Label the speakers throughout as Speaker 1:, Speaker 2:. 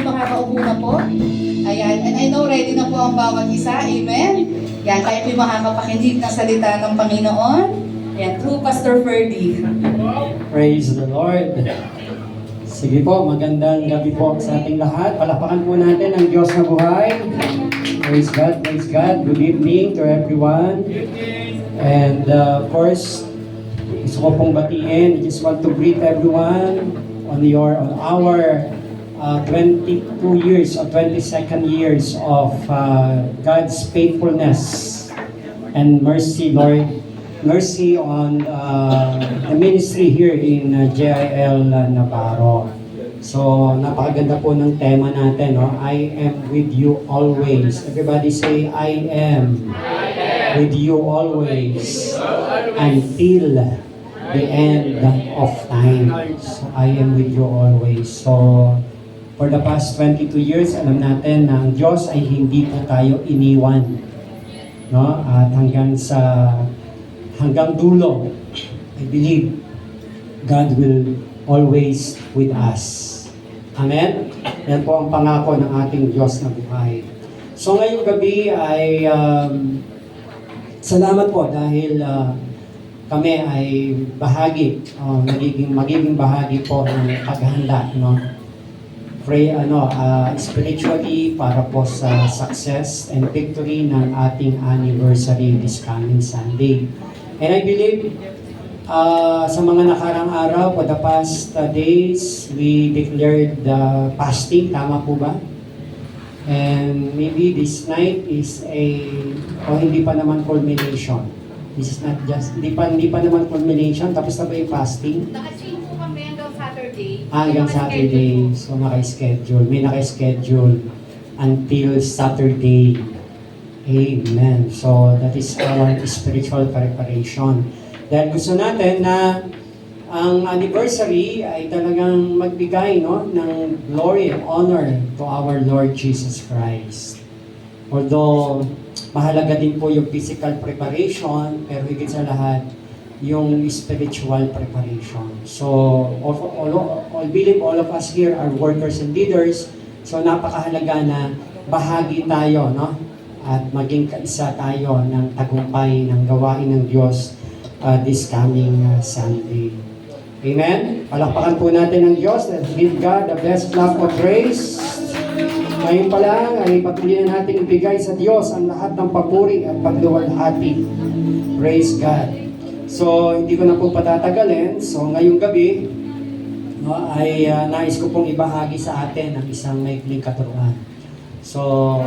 Speaker 1: makakaupo na po. Ayan, and I know ready na po ang bawat isa. Amen? Yan, tayo po makakapakinig ng salita ng Panginoon. Ayan, through Pastor Ferdy.
Speaker 2: Praise the Lord. Sige po, magandang gabi po sa ating lahat. Palakpakan po natin ang Diyos na buhay. Praise God, praise God. Good evening to everyone. And of course, gusto ko pong batiin. I just want to greet everyone on our 22 years or 22nd years of God's faithfulness and mercy, Lord. Mercy on the ministry here in JIL Navarro. So, napakaganda po ng tema natin, no? I am with you always. Everybody say, I am with you always until the end of time. So, I am with you always. So, for the past 22 years, alam natin na ang Diyos ay hindi po tayo iniwan. No? At hanggang dulo, I believe God will always with us. Amen? Yan po ang pangako ng ating Diyos na buhay. So ngayong gabi ay salamat po dahil kami ay magiging bahagi po ng paghahanda, no? Pray spiritually para po sa success and victory ng ating anniversary this coming Sunday. And I believe sa mga nakarang araw, for the past days, we declared the fasting. Tama po ba? And maybe this night is hindi pa naman culmination. This is not just, hindi pa naman culmination. Tapos na ba yung fasting?
Speaker 1: Naka-change po kami hanggang Saturday.
Speaker 2: Hanggang Saturday. So naka-schedule. May naka-schedule until Saturday. Amen. So, that is our spiritual preparation. Dahil gusto natin na ang anniversary ay talagang magbigay, no, ng glory and honor to our Lord Jesus Christ. Although, mahalaga din po yung physical preparation, pero higit sa lahat, yung spiritual preparation. So, all of us here are workers and leaders. So, napakahalaga na bahagi tayo, no? At maging kaisa tayo ng tagumpay ng gawain ng Diyos this coming Sunday. Amen? Palakpakan po natin ang Diyos. Let's give God the best clap of praise. Ngayon pa lang ay patuloy na natin ibigay sa Diyos ang lahat ng papuri at pagluwalhati. Praise God. So, hindi ko na po patatagalin. So, ngayong gabi, no, ay nais ko pong ibahagi sa atin ang isang maikling katuruan. So,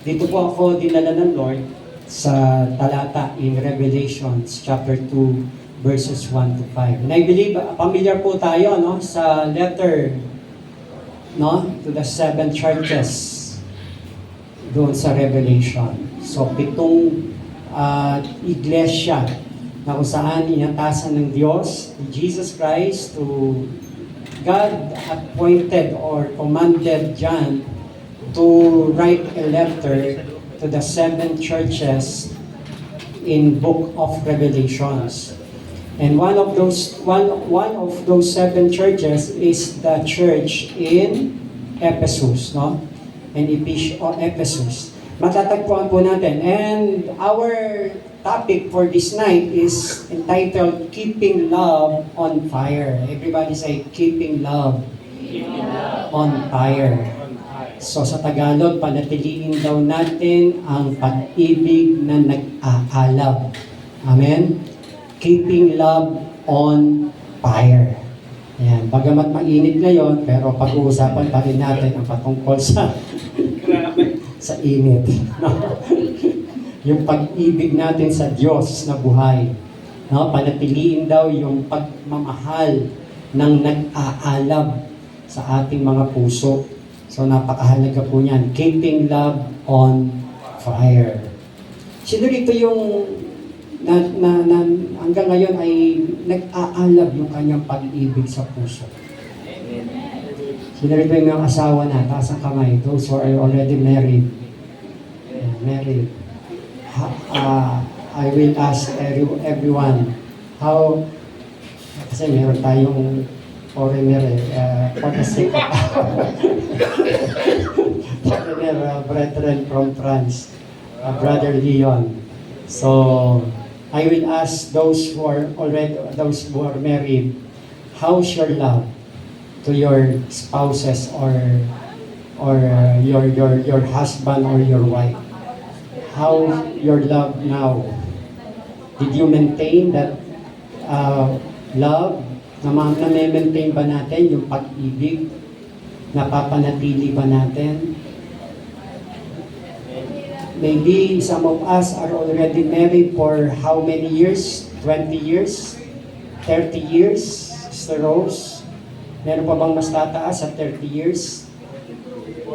Speaker 2: dito po ako dinala ng Lord sa talata in Revelations chapter 2 verses 1 to 5. And I believe familiar po tayo, no, sa letter, no, to the 7 churches doon sa Revelation. So 7 iglesia na kung saan inatasan ng Diyos, Jesus Christ, to God appointed or commanded John to write a letter to the 7 churches in Book of Revelations. And one of those 7 churches is the church in Ephesus, no? And Ephesus. Matatagpuan po natin. And our topic for this night is entitled Keeping Love on Fire. Everybody say, Keeping Love on Fire. So sa Tagalog, panatiliin daw natin ang pag-ibig na nag-aalab. Amen? Keeping love on fire. Ayan. Bagamat mainit ngayon, pero pag-uusapan pa rin natin ang patungkol sa init. No? Yung pag-ibig natin sa Diyos na buhay. No? Panatiliin daw yung pagmamahal ng nag-aalab sa ating mga puso. So napakahalaga po niyan. Keeping love on fire. Sino rito yung hanggang ngayon ay nag-aalab yung kanyang pag-ibig sa puso? Sino rito yung mga asawa na? Taas ang kamay. Those who are already married. Married. I will ask everyone how, kasi meron tayong foreigner for the sake of foreigner brethren from France, Brother Leon. So, I will ask those who are married, how's your love to your spouses or your husband or your wife? How your love now? Did you maintain that love? Na-maintain ba natin yung pag-ibig? Napapanatili ba natin? Maybe some of us are already married for how many years? 20 years? 30 years? Sister Rose? Meron pa bang mas tataas sa 30 years?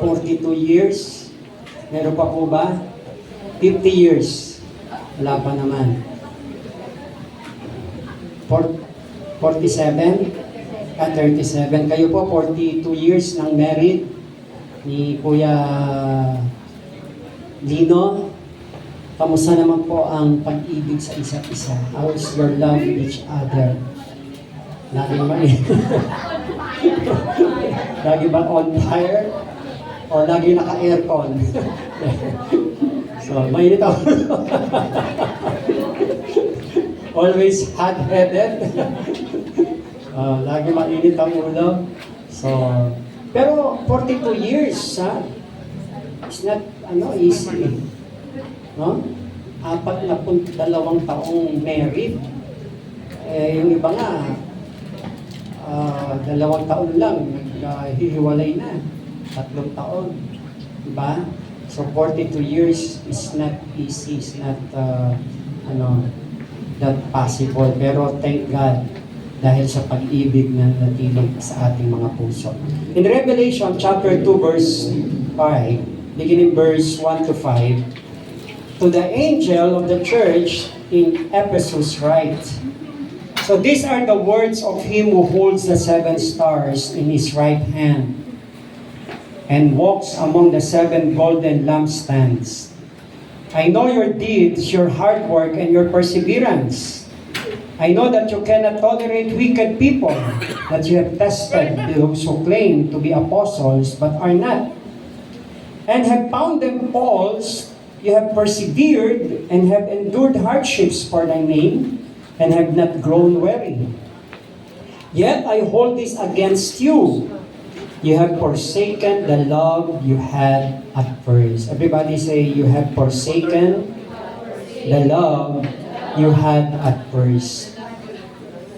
Speaker 2: 42 years? Meron pa po ba? 50 years? Wala pa naman. 47? 37. Kayo po, 42 years nang married ni Kuya Lino. Kamusta naman po ang pag-ibig sa isa't isa? How's your love with each other? Lagi ba lagi ba on fire? O lagi naka-aircon? So, mainit ako. Always hot-headed. Lagi mainit ang ulo. So, pero 42 years, ha? It's not, easy. No? 42 taong married. Yung iba nga, 2 taon lang, hihiwalay na. 3 taon. Diba? So, 42 years is not easy. It's not, that possible. Pero thank God dahil sa pag-ibig na natilig sa ating mga puso. In Revelation chapter 2 verse 5, beginning verse 1 to 5, to the angel of the church in Ephesus write, so these are the words of him who holds the 7 stars in his right hand and walks among the 7 golden lampstands. I know your deeds, your hard work, and your perseverance. I know that you cannot tolerate wicked people, that you have tested those who claim to be apostles but are not, and have found them false. You have persevered and have endured hardships for thy name, and have not grown weary. Yet I hold this against you. You have forsaken the love you had at first. Everybody say, you have forsaken the love you had at first.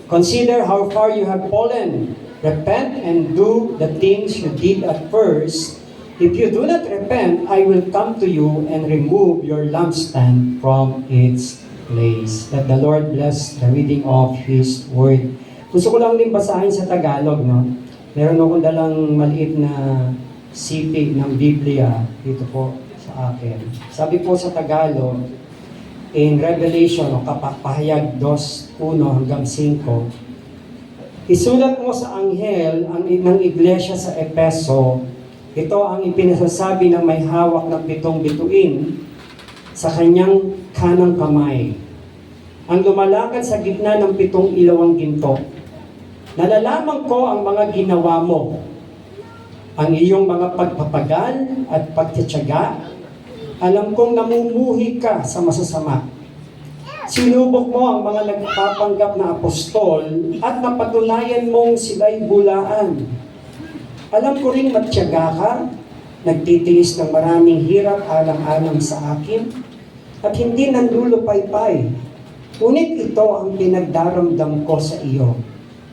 Speaker 2: Consider how far you have fallen. Repent and do the things you did at first. If you do not repent, I will come to you and remove your lampstand from its place. That the Lord bless the reading of His Word. Gusto ko lang din basahin sa Tagalog, no? Meron akong dalang maliit na sipig ng Biblia dito po sa akin. Sabi po sa Tagalog, in Revelation, o Pahayag 2:1 hanggang 5, isulat mo sa anghel ng iglesia sa Epeso, ito ang ipinasasabi ng may hawak ng 7 bituin sa kanyang kanang kamay. Ang lumalakad sa gitna ng 7 ilawang ginto. Nalalaman ko ang mga ginawa mo, ang iyong mga pagpapagal at pagtitiyaga. Alam kong namumuhi ka sa masasama. Sinubok mo ang mga nagpapanggap na apostol at napatunayan mong sila'y bulaan. Alam ko ring matyaga ka, nagtitiis ng maraming hirap alang-alang sa akin, at hindi nanlulupaypay. Ngunit ito ang pinagdaramdam ko sa iyo.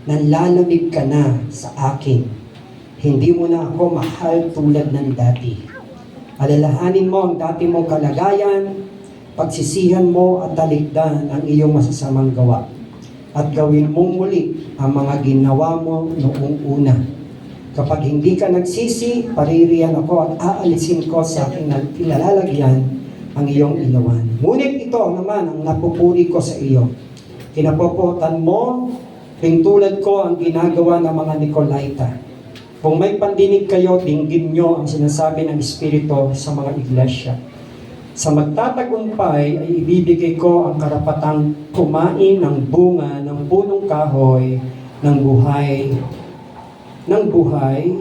Speaker 2: Nanlalamig ka na sa akin. Hindi mo na ako mahal tulad ng dati. Alalahanin mo ang dati mong kalagayan, pagsisihan mo at talikdan ang iyong masasamang gawa. At gawin mong muli ang mga ginawa mo noong una. Kapag hindi ka nagsisi, paririyan ako at aalisin ko sa aking pinalalagyan ang iyong ilawan. Ngunit ito naman ang napupuri ko sa iyo. Kinapopotan mo, tulad ko ang ginagawa ng mga Nicolaita. Kung may pandinig kayo, dinggin nyo ang sinasabi ng Espiritu sa mga iglesia. Sa magtatagumpay ay ibibigay ko ang karapatang kumain ng bunga ng punong kahoy ng buhay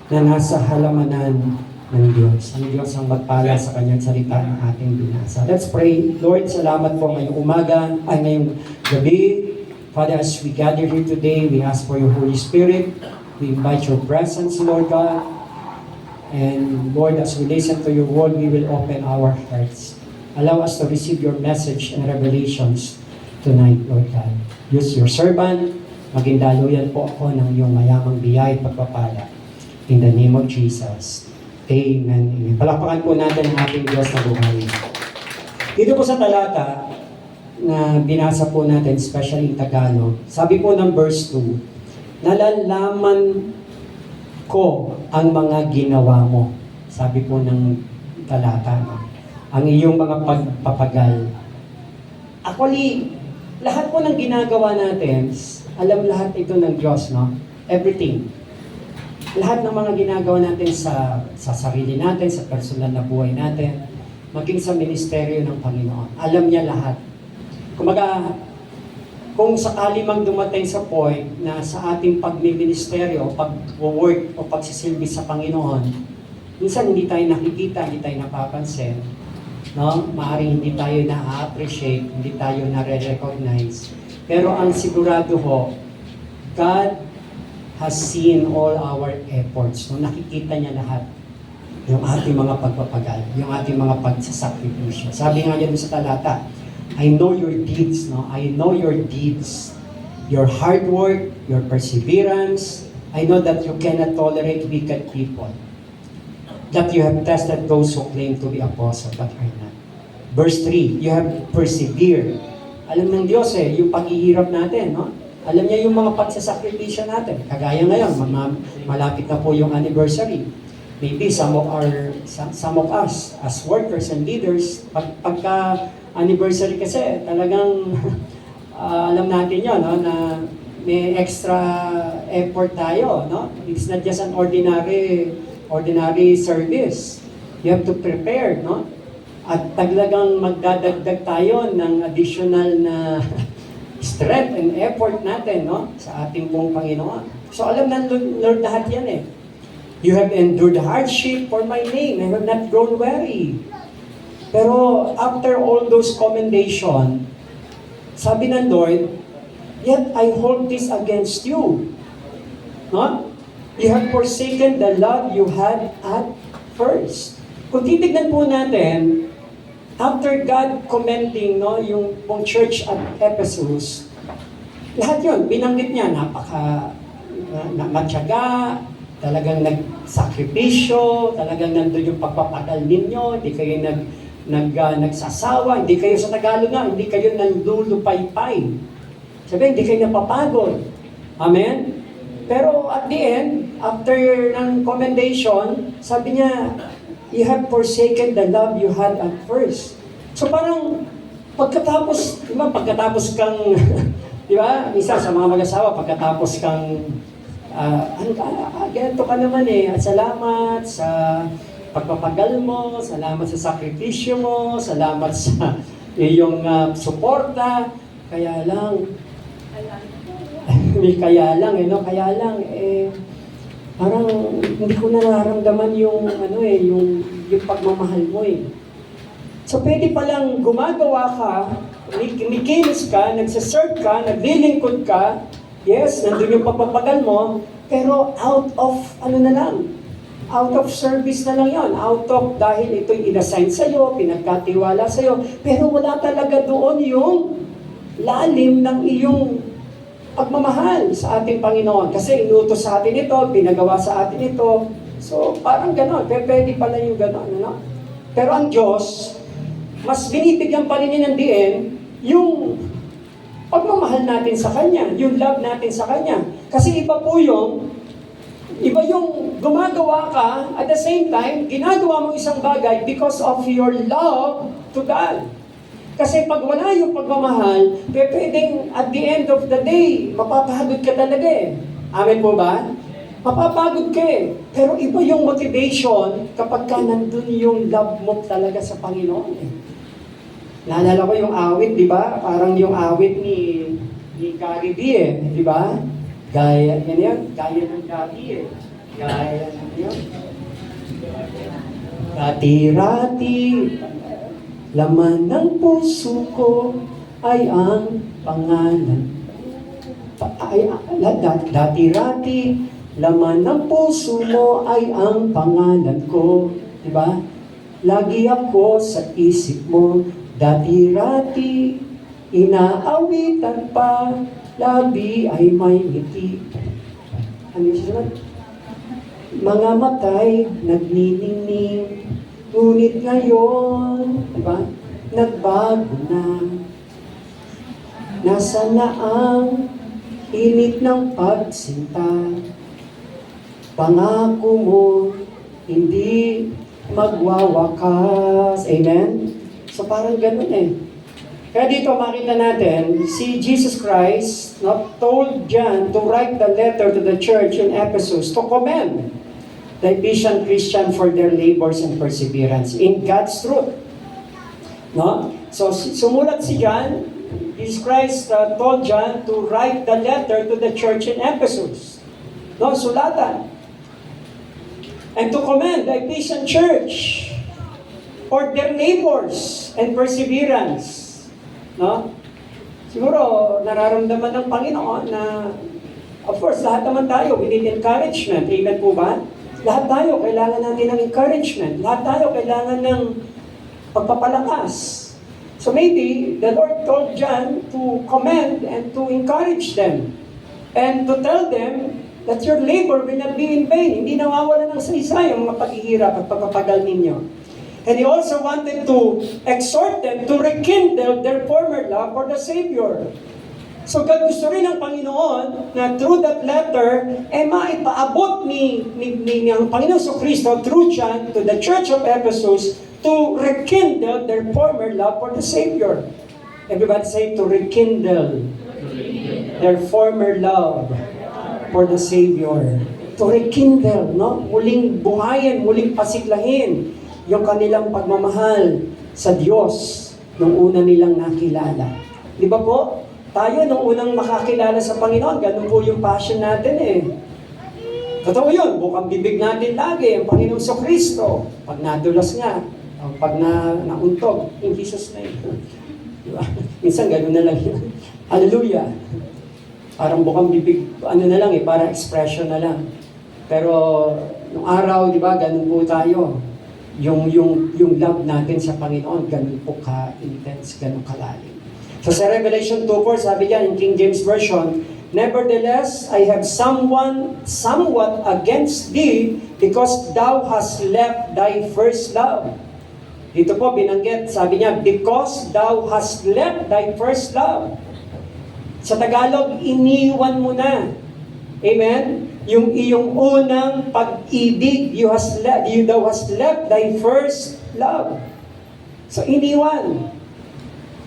Speaker 2: na nasa halamanan ng Diyos. Ang Diyos ang magpala sa kanyang salita ng ating binasa. Let's pray. Lord, salamat po ngayong umaga, ngayong gabi. Father, as we gather here today, we ask for your Holy Spirit. We invite your presence, Lord God. And Lord, as we listen to your word, we will open our hearts. Allow us to receive your message and revelations tonight, Lord God. Use your servant. Maging daluyan po ako ng iyong mayamang biyay at pagpapala. In the name of Jesus. Amen. Amen. Palakpakan po natin ang ating Diyos na buhay. Dito po sa talata na binasa po natin, especially in Tagalog, sabi po ng verse 2, nalalaman ko ang mga ginawa mo. Sabi po ng talata, no? Ang iyong mga pagpapagal. Actually, lahat po ng ginagawa natin, alam lahat ito ng Diyos, no? Everything. Lahat ng mga ginagawa natin sa sarili natin, sa personal na buhay natin, maging sa ministeryo ng Panginoon. Alam niya lahat. Kumaga, kung sakali mang dumating sa point na sa ating pagmiministeryo, pag-work o pagsisilbi sa Panginoon, minsan hindi tayo nakikita, hindi tayo napapansin, no? Maaaring hindi tayo na-appreciate, hindi tayo na-recognize. Pero ang sigurado ho, God has seen all our efforts. No? Nakikita niya lahat. Yung ating mga pagpapagal, yung ating mga pagsasakripisyo. Sabi nga niya sa talata, I know your deeds, no? I know your deeds. Your hard work, your perseverance. I know that you cannot tolerate wicked people. That you have tested those who claim to be apostles but are not. Verse 3, you have persevered. Alam ng Diyos yung paghihirap natin, no? Alam niya yung mga pagsasakripisyo natin. Kagaya ngayon, malapit na po yung anniversary. Maybe some of us as workers and leaders, pagka anniversary kasi talagang alam natin yun, no, na may extra effort tayo, no? It's not just an ordinary service. You have to prepare, no? At talagang magdadagdag tayo ng additional na strength and effort natin, no, sa ating pong Panginoon. So alam na Lord lahat yan eh. You have endured hardship for my name and have not grown weary. Pero after all those commendation, sabi ng Lord, yet I hold this against you. No? You have forsaken the love you had at first. Kung titignan po natin, after God commending, no, yung pong church at Ephesus, lahat yun, binanggit niya, matyaga, talagang nagsakripisyo, talagang nandun yung pagpapagal ninyo, hindi kayo nagsasawa, hindi kayo sa Tagalog nga, hindi kayo nalulupaypay. Sabi, hindi kayo napapagod. Amen? Pero at the end, after ng commendation, sabi niya, you have forsaken the love you had at first. So parang pagkatapos kang, di ba? Isa sa mga mag-asawa, pagkatapos kang, ganito ka naman at salamat sa pagpapagal mo, salamat sa sakripisyo mo, salamat sa iyong suporta. Kaya lang, parang hindi ko nararamdaman yung pagmamahal mo So pwede palang gumagawa ka, kumikilos ka, nagsaserve ka, naglilingkod ka, yes, nandun yung pagpapagal mo, pero out of service na lang yon, dahil ito'y inassign sa'yo, pinagkatiwala sa'yo, pero wala talaga doon yung lalim ng iyong pagmamahal sa ating Panginoon. Kasi inutos sa atin ito, pinagawa sa atin ito. So, parang gano'n. Pwede pala yung gano'n, ano? Pero ang Diyos, mas binibigyan pa rin niya ng diin yung pagmamahal natin sa Kanya, yung love natin sa Kanya. Kasi iba yung gumagawa ka, at the same time, ginagawa mo isang bagay because of your love to God. Kasi pag wala yung pagmamahal, pwedeng at the end of the day, mapapagod ka talaga Amen po ba? Mapapagod ka Pero iba yung motivation kapag ka nandun yung love mo talaga sa Panginoon Naalala ko yung awit, di ba? Parang yung awit ni Gary B di ba? Gaya ng Gabi Gaya ng Dati-rati, laman ng puso ko ay ang pangalan. Dati-rati, laman ng puso mo ay ang pangalan ko. Diba? Lagi ako sa isip mo. Dati-rati, inaawitan pa, labi ay may ngiti. Ano yung sunod? Mga matay, nagniningning, ngunit ngayon, diba? Nagbago na. Nasa na ang init ng pagsinta. Pangako mo, hindi magwawakas. Amen? So parang ganun eh. Kaya dito makita natin, si Jesus Christ told John to write the letter to the church in Ephesus to commend the Ephesian Christian for their labors and perseverance in God's truth. No? So sumulat si John, Jesus Christ told John to write the letter to the church in Ephesus. No, sulatan. And to commend the Ephesian church for their labors and perseverance. No? Siguro, nararamdaman ng Panginoon na, of course, lahat naman tayo, we need encouragement. Amen po ba? Lahat tayo, kailangan natin ng encouragement. Lahat tayo, kailangan ng pagpapalakas. So maybe, the Lord told John to commend and to encourage them. And to tell them that your labor will not be in vain. Hindi nawawala ng saysay ang mga paghihirap at pagpapagal ninyo. And he also wanted to exhort them to rekindle their former love for the Savior. So God gusto rin ng Panginoon na through that letter, maipaabot ng Panginoon sa Kristo through John to the Church of Ephesus to rekindle their former love for the Savior. Everybody say, to rekindle their former love for the Savior. To rekindle, no? Muling buhayin, muling pasiklahin yung kanilang pagmamahal sa Diyos nung una nilang nakilala. Di ba po? Tayo nung unang makakilala sa Panginoon, ganun po yung passion natin eh. Totoo yun, bukang bibig natin lagi, ang Panginoon sa Kristo. Pag nadulas nga, pag nauntog, in Jesus' name. Diba? Minsan ganun na lang yun. Hallelujah! Parang bukang bibig, ano na lang eh, parang expression na lang. Pero, nung araw, di ba, ganun po tayo. Yung love natin sa Panginoon, ganun po ka-intense, ganun kalalim. So sa Revelation 2:4, sabi diyan in King James Version, nevertheless, I have somewhat against thee, because thou hast left thy first love. Dito po binanggit, sabi niya, because thou hast left thy first love. Sa Tagalog, iniwan mo na. Amen? Yung iyong unang pag-ibig, thou hast left thy first love. So, iniwan.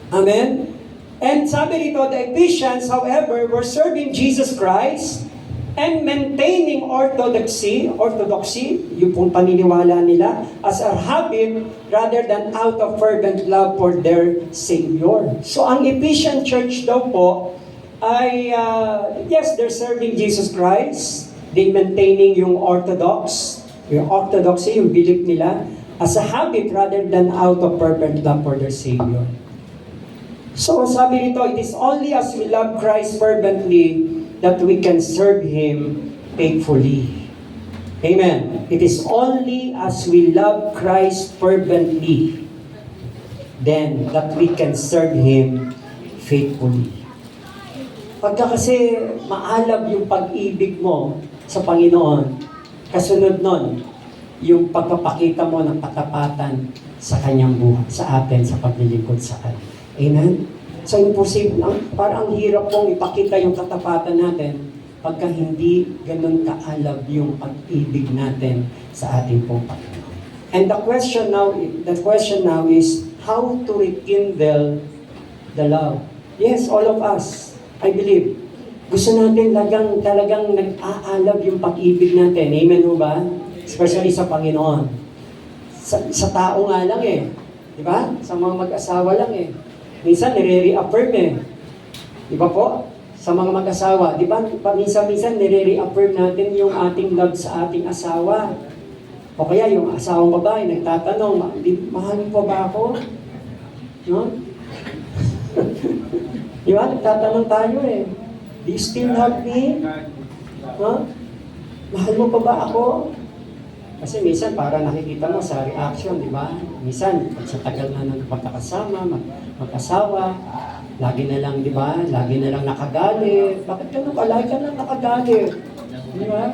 Speaker 2: Amen? And sabi rito, the Ephesians, however, were serving Jesus Christ and maintaining orthodoxy, yung pong paniniwala nila, as a habit rather than out of fervent love for their Savior. So, ang Ephesian church daw po, ay, yes, they're serving Jesus Christ. They maintaining yung orthodoxy, yung belief nila, as a habit rather than out of fervent love for their Savior. So, sabi nito, it is only as we love Christ fervently that we can serve Him faithfully. Amen. It is only as we love Christ fervently then that we can serve Him faithfully. Pagka kasi maalab yung pag-ibig mo sa Panginoon, kasunod nun, yung pagpapakita mo ng katapatan sa kanyang buhay, sa atin, sa paglilingkod sa kanya. Amen? So imposible, parang ang hirap pong ipakita yung katapatan natin pagka hindi ganun kaalab yung pag-ibig natin sa ating pong Panginoon. And the question now is how to rekindle the love. Yes, all of us, I believe, gusto natin talagang nag-aalab yung pag-ibig natin. Amen ho ba? Especially sa Panginoon. Sa tao nga lang eh. Di ba? Sa mga mag-asawa lang eh. Minsan nire-reaffirm eh. Di ba po? Sa mga mag-asawa. Di ba? Minsan nire-reaffirm natin yung ating love sa ating asawa. O kaya yung asawang babae nagtatanong, mahal mo pa ba ako? No? Di ba? Nagtatanong tayo eh. Do you still love me? No? Mahal mo pa ba ako? Kasi minsan para nakikita mo sa reaction, di ba? Minsan, sa tagal na ng pagkakasama, mag-asawa, lagi na lang, di ba? Lagi na lang nakagalit. Bakit ganun ka? Lagi ka lang nakagalit. Di ba?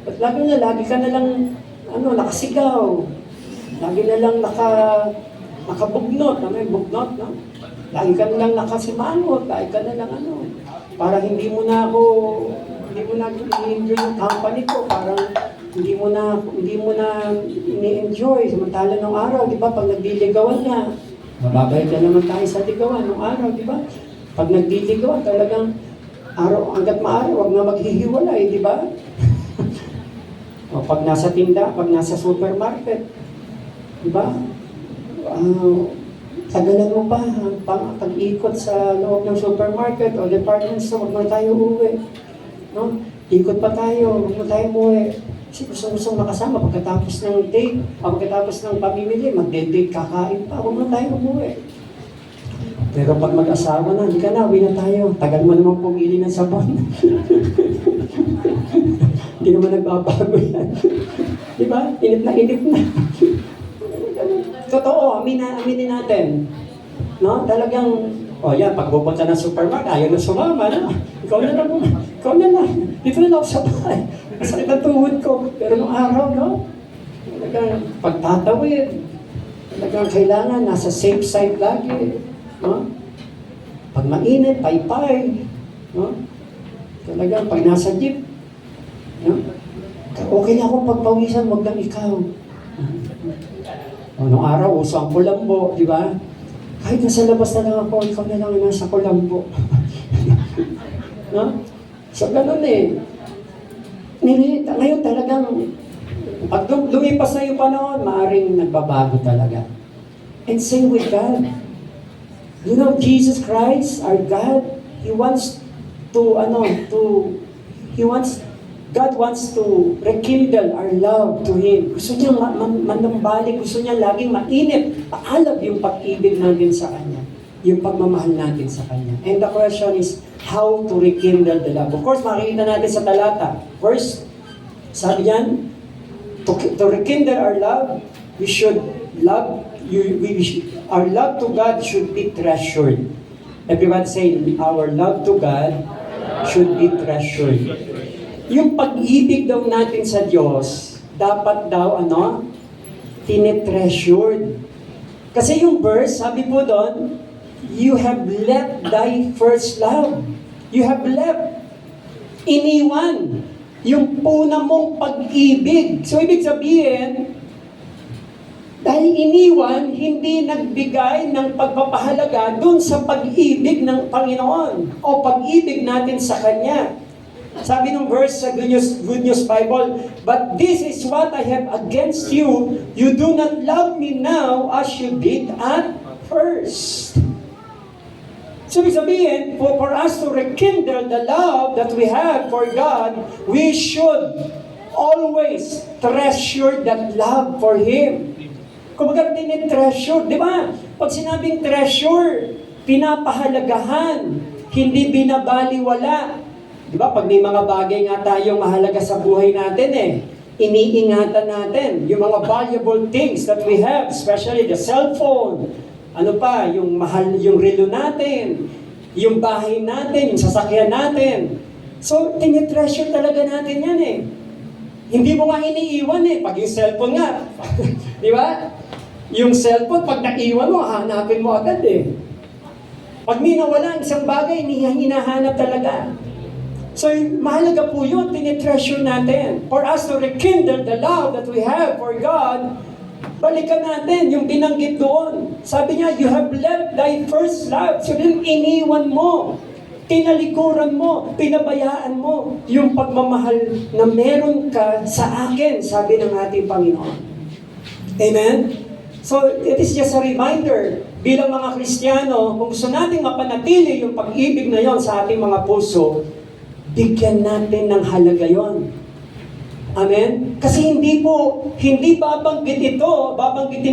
Speaker 2: At lagi ka na lang, nakasigaw. Lagi na lang nakabugnot. May bugnot, no? Lagi ka na lang nakasimangot. Lagi ka na lang, para hindi mo na i-enjoy yung company ko. Parang hindi mo na ini-enjoy. Samantala ng araw, di ba? Pag nagdiligawan na, mababay ka naman tayo sa ligawan ng araw, di ba? Pag nagdiligawan, talagang araw, hanggat maaari, huwag na maghihiwalay, di ba? O pag nasa tinda, pag nasa supermarket, di ba? Tagalan mo pa, pag-ikot sa loob ng supermarket o department store, huwag na tayo uwi. No? Ikot pa tayo, huwag na tayo umuwi. Kasi gusto makasama pagkatapos ng date, o pagkatapos ng pamimili, mag-date, kakain pa, huwag na tayo umuwi. Pero pag mag-asawa na, hindi ka na, uwi na tayo. Tagal mo naman pumili ng sabon. Hindi naman nagbabago yan. Di ba? Inip na. Totoo, aminin natin. No? Talagang, yan, pag pupunta ng supermarket, ayaw na sumama, no? Ikaw na lang. Dito na lang ako sa bahay. Masakit ang tuhod ko. Pero nung araw, no? Talagang pagtatawid. Talagang kailangan, nasa safe side lagi. No? Pag mainit, paypay. No? Talagang pag nasa jeep, no? Okay na akong pagpawisan, wag lang ikaw. Nung araw, uso ang kulambo, di ba? Kahit nasa labas na lang ako, ikaw na lang nasa kulambo. No? So, ganun eh. Ngayon talagang, pag lumipas na yung panahon, maaaring nagbabago talaga. And same with God. You know, Jesus Christ, our God, God wants to rekindle our love to Him. Gusto niya manumbalik, gusto niya laging mainit, paalab yung pag-ibig natin sa Kanya, yung pagmamahal natin sa Kanya. And the question is, how to rekindle the love? Of course, makikita natin sa talata. First, sabi niyan, to rekindle our love, we should love, our love to God should be treasured. Everyone say, our love to God should be treasured. Yung pag-ibig daw natin sa Diyos, dapat daw, tinetreasured. Kasi yung verse, sabi po doon, you have left thy first love. You have left. Iniwan. Yung puna mong pag-ibig. So, ibig sabihin, dahil iniwan, hindi nagbigay ng pagpapahalaga dun sa pag-ibig ng Panginoon o pag-ibig natin sa Kanya. Sabi ng verse sa Good News Bible, but this is what I have against you. You do not love me now as you did at first. So, ibig sabihin, for us to rekindle the love that we have for God, we should always treasure that love for Him. Kumbaga, tinitreasure, di ba? Pag sinabing treasure, pinapahalagahan, hindi binabaliwala. Di ba? Pag may mga bagay nga tayong mahalaga sa buhay natin iniingatan natin yung mga valuable things that we have, especially the cellphone, yung mahal, yung relo natin, yung bahay natin, yung sasakyan natin. So, tinitreasure talaga natin yan Hindi mo nga iniiwan pag yung cellphone nga. Di ba? Yung cellphone, pag naiwan mo, hanapin mo agad Pag may nawala, isang bagay, hinahanap talaga. So, mahalaga po yun, tinitreasure natin. For us to rekindle the love that we have for God, balikan natin yung binanggit doon. Sabi niya, you have left thy first love. So, iniwan mo, tinalikuran mo, pinabayaan mo yung pagmamahal na meron ka sa akin, sabi ng ating Panginoon. Amen? So, it is just a reminder, bilang mga Kristiyano, kung gusto natin mapanatili yung pag-ibig na yon sa ating mga puso, bigyan natin ng halaga yon. Amen? Kasi hindi babanggitin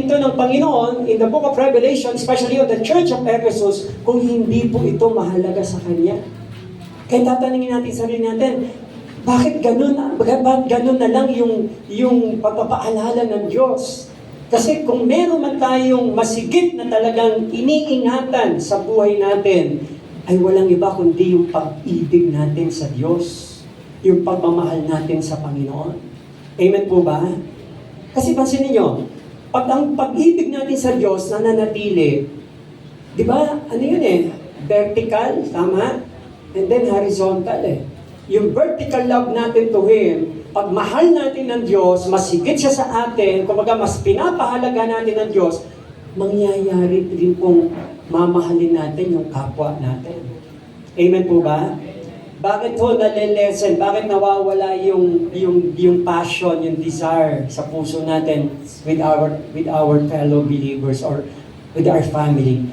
Speaker 2: ito ng Panginoon in the book of Revelation, especially on the Church of Ephesus, kung hindi po ito mahalaga sa Kanya. Kaya tatanungin natin sarili natin, bakit ganun na lang yung pagpapaalala ng Diyos? Kasi kung meron man tayong masigit na talagang iniingatan sa buhay natin, ay walang iba kundi yung pag-ibig natin sa Diyos. Yung pagmamahal natin sa Panginoon. Amen po ba? Kasi pansin niyo, pag ang pag-ibig natin sa Diyos nananatili, di ba, ano yun vertical, tama? And then horizontal Yung vertical love natin to Him, pag mahal natin ng Diyos, masigit siya sa atin, kumbaga mas pinapahalaga natin ng Diyos, mangyayari din pong mamahalin natin yung kapwa natin. Amen po ba? Bakit ho nalilesen? Bakit nawawala yung passion, yung desire sa puso natin with our fellow believers or with our family?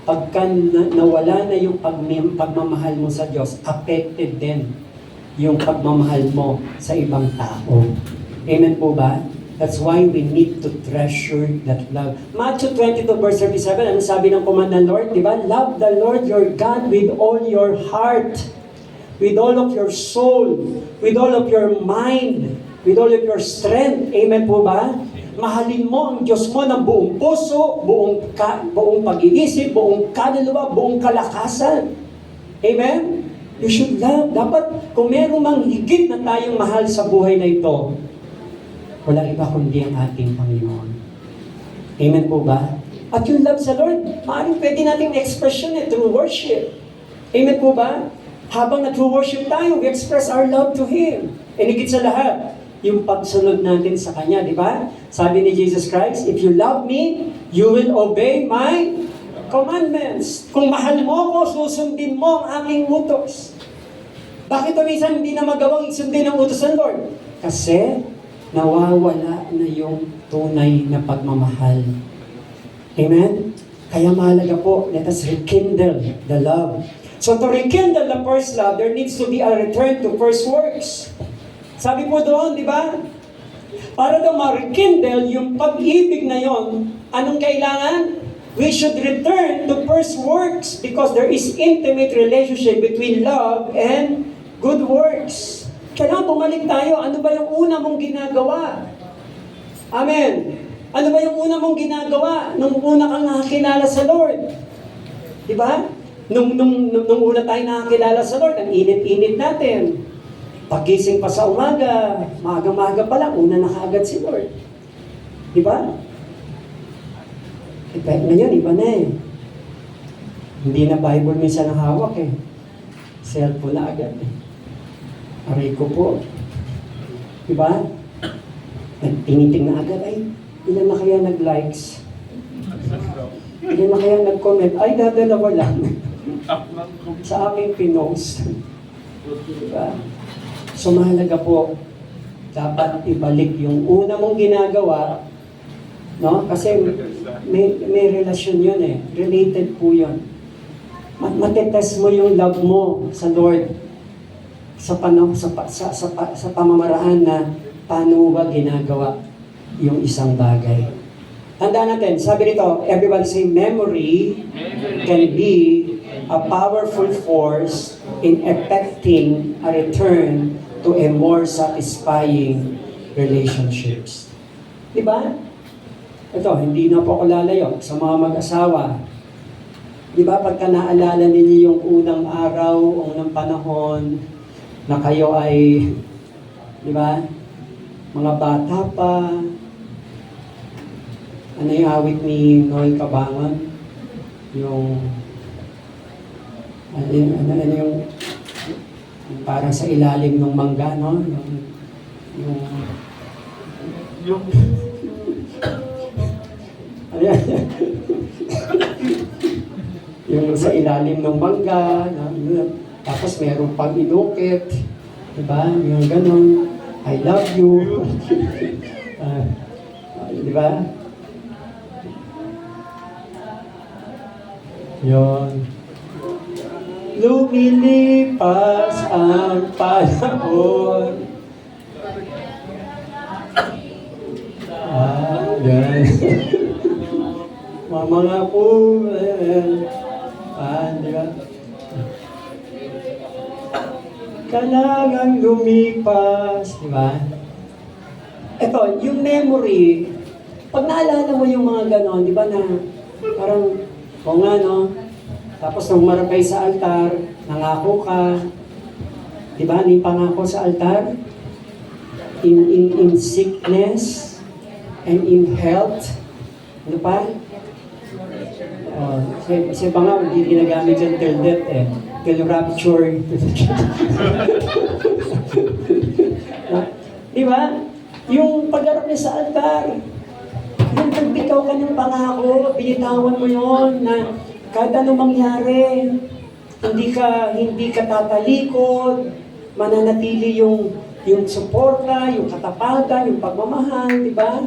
Speaker 2: Pagka nawala na yung pagmamahal mo sa Diyos, affected din yung pagmamahal mo sa ibang tao. Amen po ba? That's why we need to treasure that love. Matthew 22 verse 37, ano sabi ng command ng Lord? Diba? Love the Lord your God with all your heart, with all of your soul, with all of your mind, with all of your strength. Amen po ba? Mahalin mo ang Diyos mo ng buong puso, buong pag-iisip, buong kaluluwa, buong kalakasan. Amen? You should love. Dapat, kung meron mang higit na tayong mahal sa buhay na ito, wala iba kundi ang ating Panginoon. Amen po ba? At yung love sa Lord, maaaring pwede nating expression through worship. Amen po ba? Habang na-true worship tayo, we express our love to Him. And higit sa lahat, yung pagsunod natin sa Kanya, di ba? Sabi ni Jesus Christ, if you love me, you will obey my commandments. Kung mahal mo ako, susundin mo ang aking utos. Bakit minsan hindi na magawang sundin ang utos ng Lord? Kasi nawawala na yung tunay na pagmamahal. Amen? Kaya mahalaga po, let us rekindle the love. So to rekindle the first love, there needs to be a return to first works. Sabi po doon, di ba? Para daw ma-rekindle yung pag-ibig na yon, anong kailangan? We should return to first works because there is intimate relationship between love and good works. Kailangan bumalik tayo. Ano ba yung una mong ginagawa? Amen. Ano ba yung una mong ginagawa nung una kang nakakilala sa Lord? Di ba? Nung una tayo nakakilala sa Lord, ang init-init natin. Pagising pa sa umaga, maga-maga pa lang, una na kaagad si Lord. Di ba? Ngayon, iba na Hindi na Bible minsan ang hawak Cellphone na agad Aray ko po. Di ba? Tiniting na agad, ilan na kaya nag-likes? Ilan na kaya nag-comment? Dadalawa lang. Sa aking pinost. Diba? So mahalaga po, dapat ibalik yung una mong ginagawa, no? Kasi may relasyon yun Related po yun. Matetest mo yung love mo sa Lord sa pamamaraan na paano ba ginagawa yung isang bagay. Tandaan natin, sabi nito, everybody say, memory can be a powerful force in effecting a return to a more satisfying relationships. Diba? Ito, hindi na po ako lalayo sa mga mag-asawa. Diba, pagka naalala ninyo yung unang araw, unang panahon, na kayo ay, diba, mga bata pa, ano yung awit ni Noel Cabangon? Yung yung parang sa ilalim ng mangga, no? Yung sa ilalim ng mangga, tapos meron pang inukit, diba? Yung ganun, I love you. Diba? Yun. Lumilipas ang panahon. Yan. Mama nga po. Di ba? Kailangan lumipas. Di ba? Ito, yung memory, pag naalala mo yung mga ganon, di ba na parang, o nga no, tapos nung marap kayo sa altar, nangako ka, di ba, may pangako sa altar, in sickness, and in health, ano pa? Kasi pa nga, hindi ginagamit yung till death eh, till rapture. Di ba? Yung pagharap niya sa altar, yung nagbitaw ka ng pangako, binitawan mo yon na kahit anong mangyari, hindi ka tatalikod, mananatili yung suporta, yung katapatan, yung pagmamahal, di ba?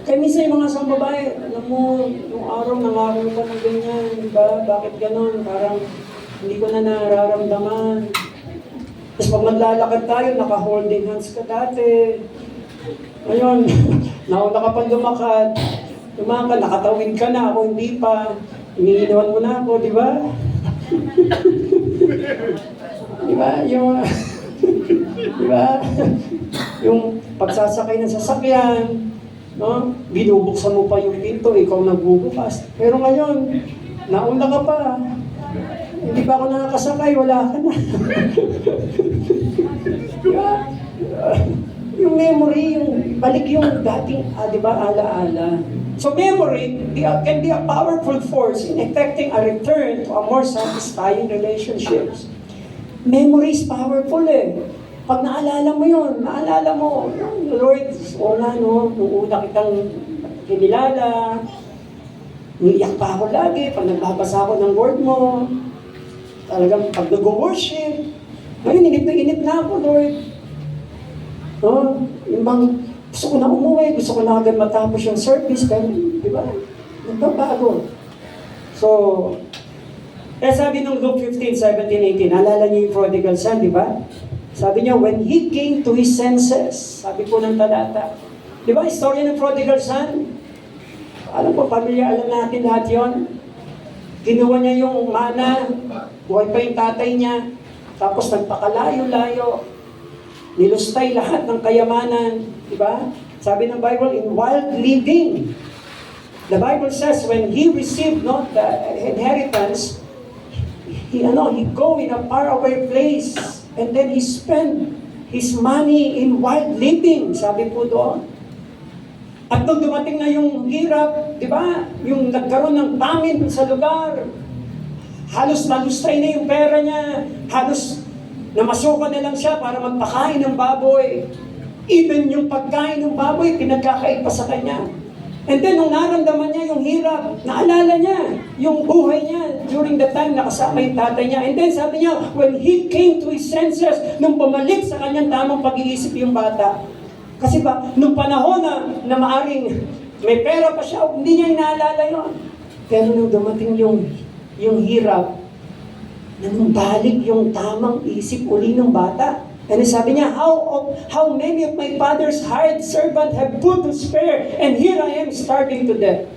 Speaker 2: Kaya minsan yung mga isang babae, alam mo, yung araw nangako ka ng ganyan, di ba? Bakit ganon? Parang hindi ko na nararamdaman. Tapos pag maglalakad tayo, naka-holding hands ka dati. Ngayon, nauna ka pa lumakad, nakatawid ka na, ako hindi pa. Iniinuan mo na ako, di ba? Di ba? Di ba? Yung pagsasakay ng sasakyan, no? Binubuksan mo pa yung pinto, ikaw nagbubukas. Pero ngayon, nauna ka pa. Hindi pa ako nakakasakay, wala ka na. Di ba? Yung memory, yung balik yung dating, di ba, ala-ala. So memory can be a powerful force in effecting a return to a more satisfying relationships. Memory is powerful eh. Pag naalala mo yun, Lord, o nga no, nung una kitang kinilala, umiiyak pa ako lagi pag nagbabasa ako ng word mo. Talagang pag nag-worship, ngayon inip na ako, Lord. No? Yung bang, gusto ko na umuwi, gusto ko na agad matapos yung service, pero, di ba? Nagbabago. So, kaya sabi nung Luke 15, 17, 18, alala niyo yung prodigal son, di ba? Sabi niya, when he came to his senses, sabi po ng talata, di ba, istorya ng prodigal son? Alam po, pamilya, alam natin lahat yon. Kinuha niya yung mana, buhay pa yung tatay niya, tapos nagpakalayo-layo, nilustay lahat ng kayamanan, di ba? Sabi ng Bible, in wild living. The Bible says, when he received the inheritance, he go in a faraway place, and then he spent his money in wild living, sabi po doon. At nung dumating na yung hirap, di ba? Yung nagkaroon ng famine sa lugar, halos nalustay na yung pera niya, halos namasukan na lang siya para magpakain ng baboy. Even yung pagkain ng baboy, pinagkakait pa sa kanya. And then, nung naramdaman niya yung hirap, naalala niya yung buhay niya during the time na kasama yung tatay niya. And then, sabi niya, when he came to his senses, nung pumalik sa kanyang tamang pag-iisip yung bata. Kasi ba, nung panahon na maaring may pera pa siya, hindi niya inaalala yun. Pero nung dumating yung hirap, nanumbalik yung tamang isip uli ng bata. And sabi niya, how many of my father's hired servants have food to spare, and here I am starving to death.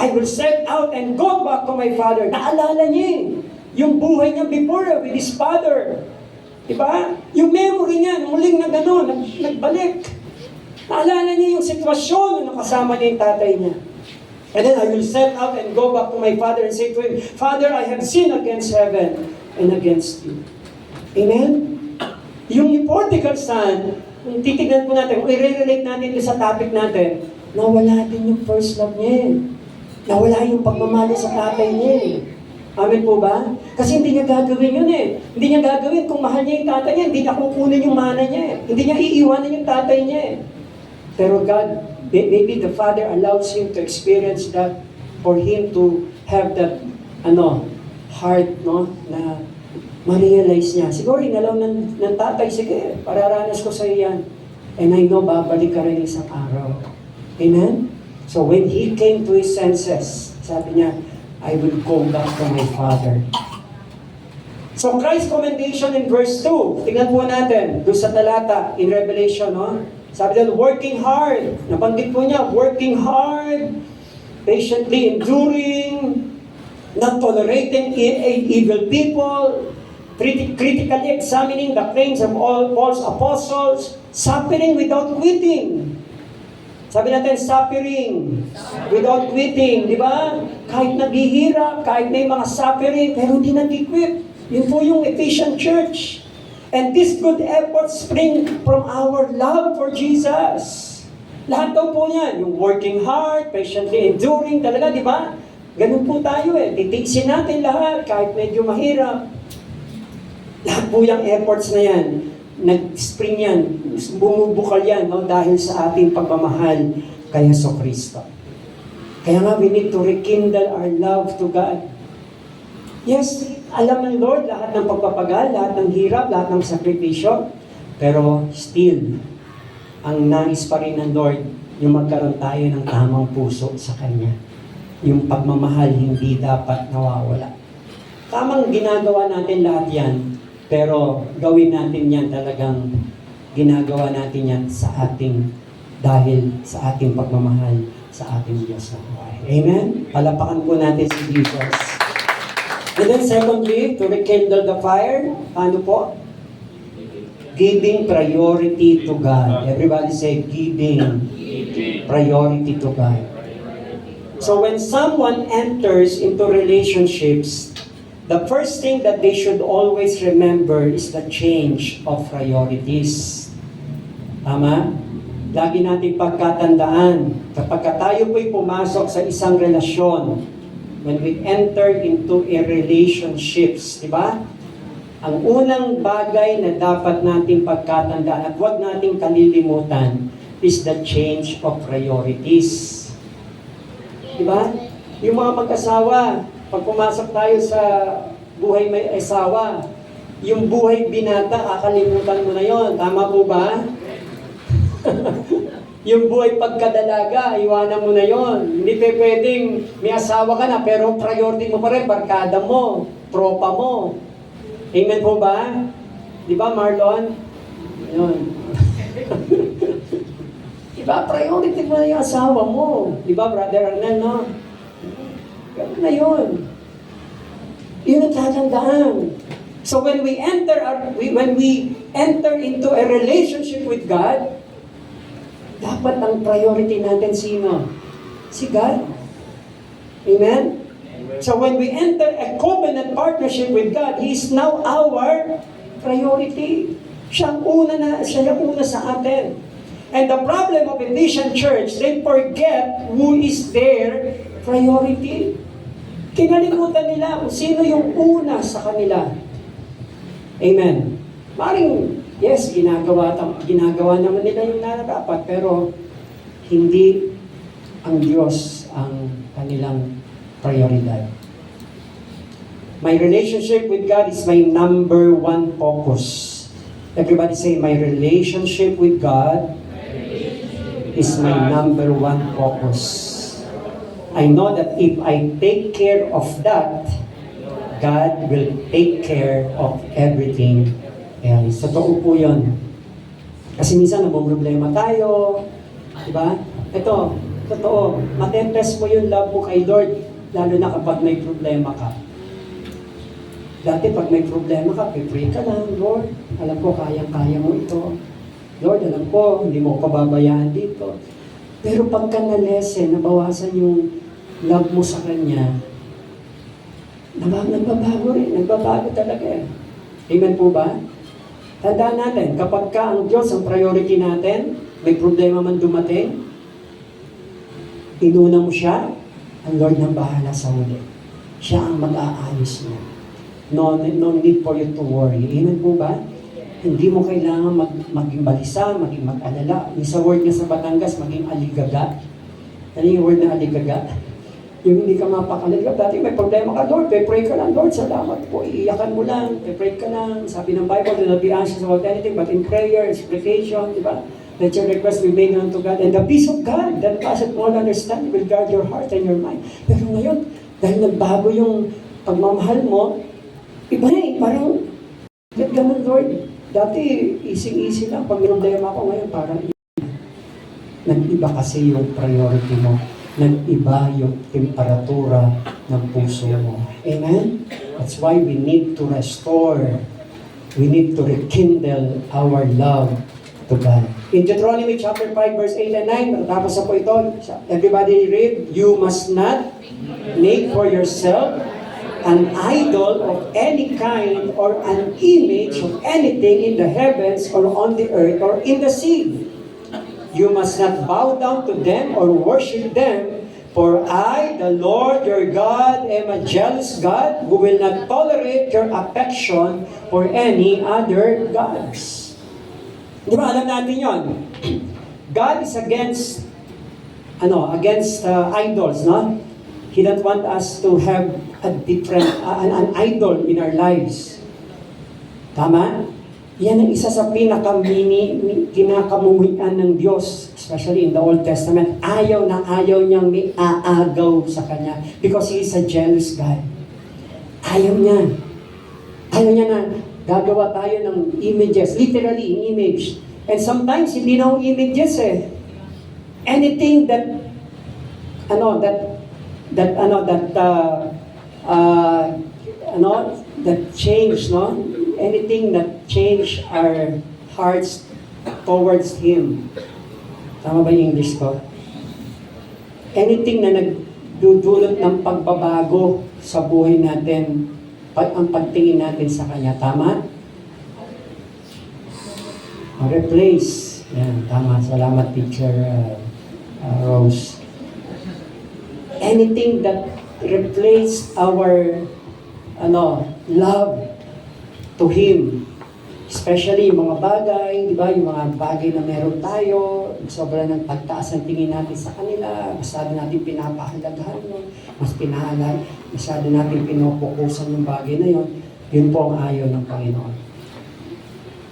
Speaker 2: I will set out and go back to my father. Naalala niya yung buhay niya before with his father. Diba? Yung memory niya, muling na gano'n, nagbalik. Naalala niya yung sitwasyon na nakasama niya yung tatay niya. And then I will set out and go back to my father and say to him, Father, I have sinned against heaven and against you. Amen? Yung prodigal son, kung titignan po natin, kung i-relate natin sa topic natin, nawala din yung first love niya. Nawala yung pagmamahal sa tatay niya. Amen po ba? Kasi hindi niya gagawin yun eh. Hindi niya gagawin kung mahal niya yung tatay niya, hindi niya kukunin yung mana niya. Hindi niya iiwanan yung tatay niya. Pero God, maybe the Father allows him to experience that for him to have that heart, na ma-realize niya. Siguro inalaw ng tatay, sige, pararanas ko sa iyo yan. And I know, babalik ka rin isang araw. Amen? So when he came to his senses, sabi niya, I will go back to my Father. So Christ's commendation in verse 2, tingnan po natin, doon sa talata, in Revelation, Sabi nila, working hard. Nabanggit po niya, working hard, patiently enduring, not tolerating evil people, critically examining the claims of all false apostles, suffering without quitting. Sabi natin, suffering without quitting, di ba? Kahit naghihirap, kahit may mga suffering, pero hindi nag-quit. Yun po yung Ephesian Church. And this good effort spring from our love for Jesus. Lahat daw po niyan, yung working hard, patiently enduring, talaga, di ba? Ganun po tayo eh. Titiisin natin lahat, kahit medyo mahirap. Lahat po yung efforts na yan, nag-spring yan, bumubukal yan, no? Dahil sa ating pagmamahal kay Jesucristo. Kaya nga, we need to rekindle our love to God. Yes, alam ng Lord lahat ng pagpapagal, lahat ng hirap, lahat ng sakripisyo, pero still, ang nais pa rin ng Lord, yung magkaroon tayo ng tamang puso sa Kanya. Yung pagmamahal hindi dapat nawawala. Tamang ginagawa natin lahat yan, pero gawin natin yan talagang ginagawa natin yan sa ating, dahil sa ating pagmamahal sa ating Diyos na buhay. Amen? Palapakan po natin si Jesus. And then secondly, to rekindle the fire, ano po? Giving priority to God. Everybody say, giving priority to God. So when someone enters into relationships, the first thing that they should always remember is the change of priorities. Tama? Lagi nating pagkatandaan, kapag tayo po'y pumasok sa isang relasyon, when we enter into a relationships, di ba? Ang unang bagay na dapat nating pagkatandaan at huwag nating kalilimutan is the change of priorities. Di ba? Yung mga mag-asawa, pag pumasok tayo sa buhay may asawa, yung buhay binata, kakalimutan mo na yon. Tama po ba? Yung buhay pagkadalaga, iwanan mo na yon. Hindi pwedeng may asawa ka na, pero priority mo pa rin, barkada mo, tropa mo. Amen po ba? Di ba, Marlon? Yun. Di ba, priority mo na yung asawa mo. Di ba, Brother Arnel, no? Ganun na yun. Yun ang tatandaan. So when we enter into a relationship with God, dapat ang priority natin sino? Si God. Amen? So when we enter a covenant partnership with God, He is now our priority. Siya yung una sa atin. And the problem of Ephesian church, they forget who is their priority. Kinalimutan nila kung sino yung una sa kanila. Amen. Maring, yes, ginagawa naman nila yung nararapat, pero hindi ang Diyos ang kanilang prioridad. My relationship with God is my number one focus. Everybody say, my relationship with God is my number one focus. I know that if I take care of that, God will take care of everything else. Totoo po yun. Kasi minsan problema tayo, di ba? Ito, totoo, matentest mo yung love mo kay Lord, lalo na kapag may problema ka. Dati pag may problema ka, pray ka lang, Lord, alam ko kayang-kaya mo ito. Lord, alam ko, hindi mo ko pababayaan dito. Pero pagka na-lessen, nabawasan yung love mo sa Kanya, nagbabago talaga eh. Amen po ba? Tandaan natin, kapag ka ang Diyos ang priority natin, may problema man dumating, inuna mo siya, ang Lord nang bahala sa huli. Siya ang mag-aayos niya. No need for you to worry. Amen po ba? Hindi mo kailangan maging balisa, maging mag-alala. Yung sa word niya sa Batangas, maging aligaga. Ano yung word na aligaga? Yung hindi ka mapakaligaga. Dati may problema ka, Lord, pray ka lang, Lord, salamat po. Iiyakan mo lang, pray ka lang. Sabi ng Bible, do not be anxious about anything, but in prayer, supplication, di ba? Let your request be made unto God. And the peace of God, that passeth all understanding, will guard your heart and your mind. Pero ngayon, dahil nagbago yung pagmamahal mo, iba na eh, parang, ganun, Lord. Dati, easy-easy lang. Pag may problema ako ngayon, parang nag-iba kasi yung priority mo. Nag-iba yung temperatura ng puso mo. Amen? That's why we need to restore. We need to rekindle our love to God. In Deuteronomy chapter 5, verse 8 and 9, matapos na po ito, everybody read, "You must not make for yourself an idol of any kind or an image of anything in the heavens or on the earth or in the sea. You must not bow down to them or worship them, for I, the Lord your God, am a jealous God who will not tolerate your affection for any other gods." Di ba, alam natin yon? God is against idols, no? He don't want us to have a different, an idol in our lives. Tama? Yan ang isa sa kinakamuhian ng Diyos, especially in the Old Testament. Ayaw na ayaw niyang may aagaw sa Kanya because He is a jealous God. Ayaw niya. Ayaw niya na gagawa tayo ng images, literally image. And sometimes hindi na images eh. Anything that change, no? Anything that change our hearts towards Him. Tama ba yung English ko? Anything na nagdudulot ng pagbabago sa buhay natin, ang pagtingin natin sa Kanya. Tama? Replace. Yan, tama. Salamat, Teacher Rose. Anything that replace our love to Him. Especially yung mga bagay, di ba? Yung mga bagay na meron tayo, sobrang ng pagtaas ang tingin natin sa kanila, masyado natin pinapahalagahan mo, masyado natin pinopokusan yung bagay na yon. Yun po ang ayaw ng Panginoon.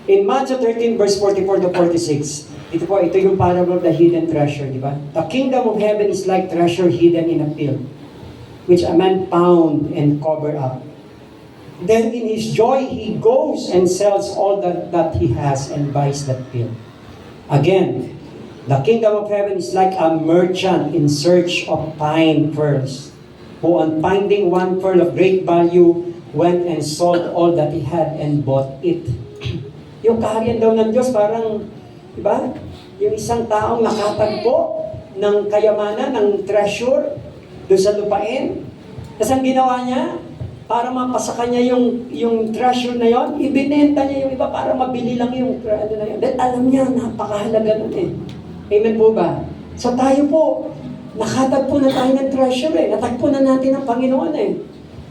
Speaker 2: In Matthew 13, verse 44 to 46, ito yung parable of the hidden treasure, di ba? The kingdom of heaven is like treasure hidden in a field, which a man found and covered up. Then in his joy, he goes and sells all that he has and buys that field. Again, the kingdom of heaven is like a merchant in search of fine pearls, who on finding one pearl of great value, went and sold all that he had and bought it. Yung kaharian daw ng Diyos, parang, di ba? Yung isang taong nakatagpo ng kayamanan, ng treasure, doon sa lupain. Tapos ang ginawa niya, para mapasa kanya yung treasure na yon, ibinenta niya yung iba para mabili lang yung na yun. Dahil alam niya, napakahalaga nun eh. Amen po ba? So tayo po, nakatagpo na tayo ng treasure eh. Natagpo na natin ang Panginoon eh.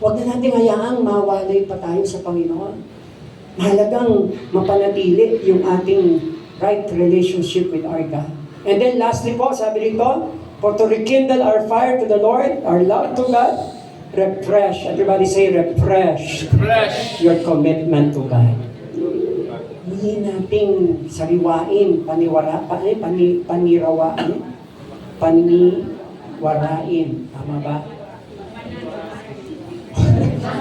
Speaker 2: Huwag na natin hayaang mawalay pa tayo sa Panginoon. Mahalagang mapanatili yung ating right relationship with our God. And then lastly po, sabi rito, for to rekindle our fire to the Lord, our love to God, refresh. Everybody say refresh.
Speaker 3: Refresh
Speaker 2: your commitment to God. Hindi nating sariwain, paniwarain. Tama ba?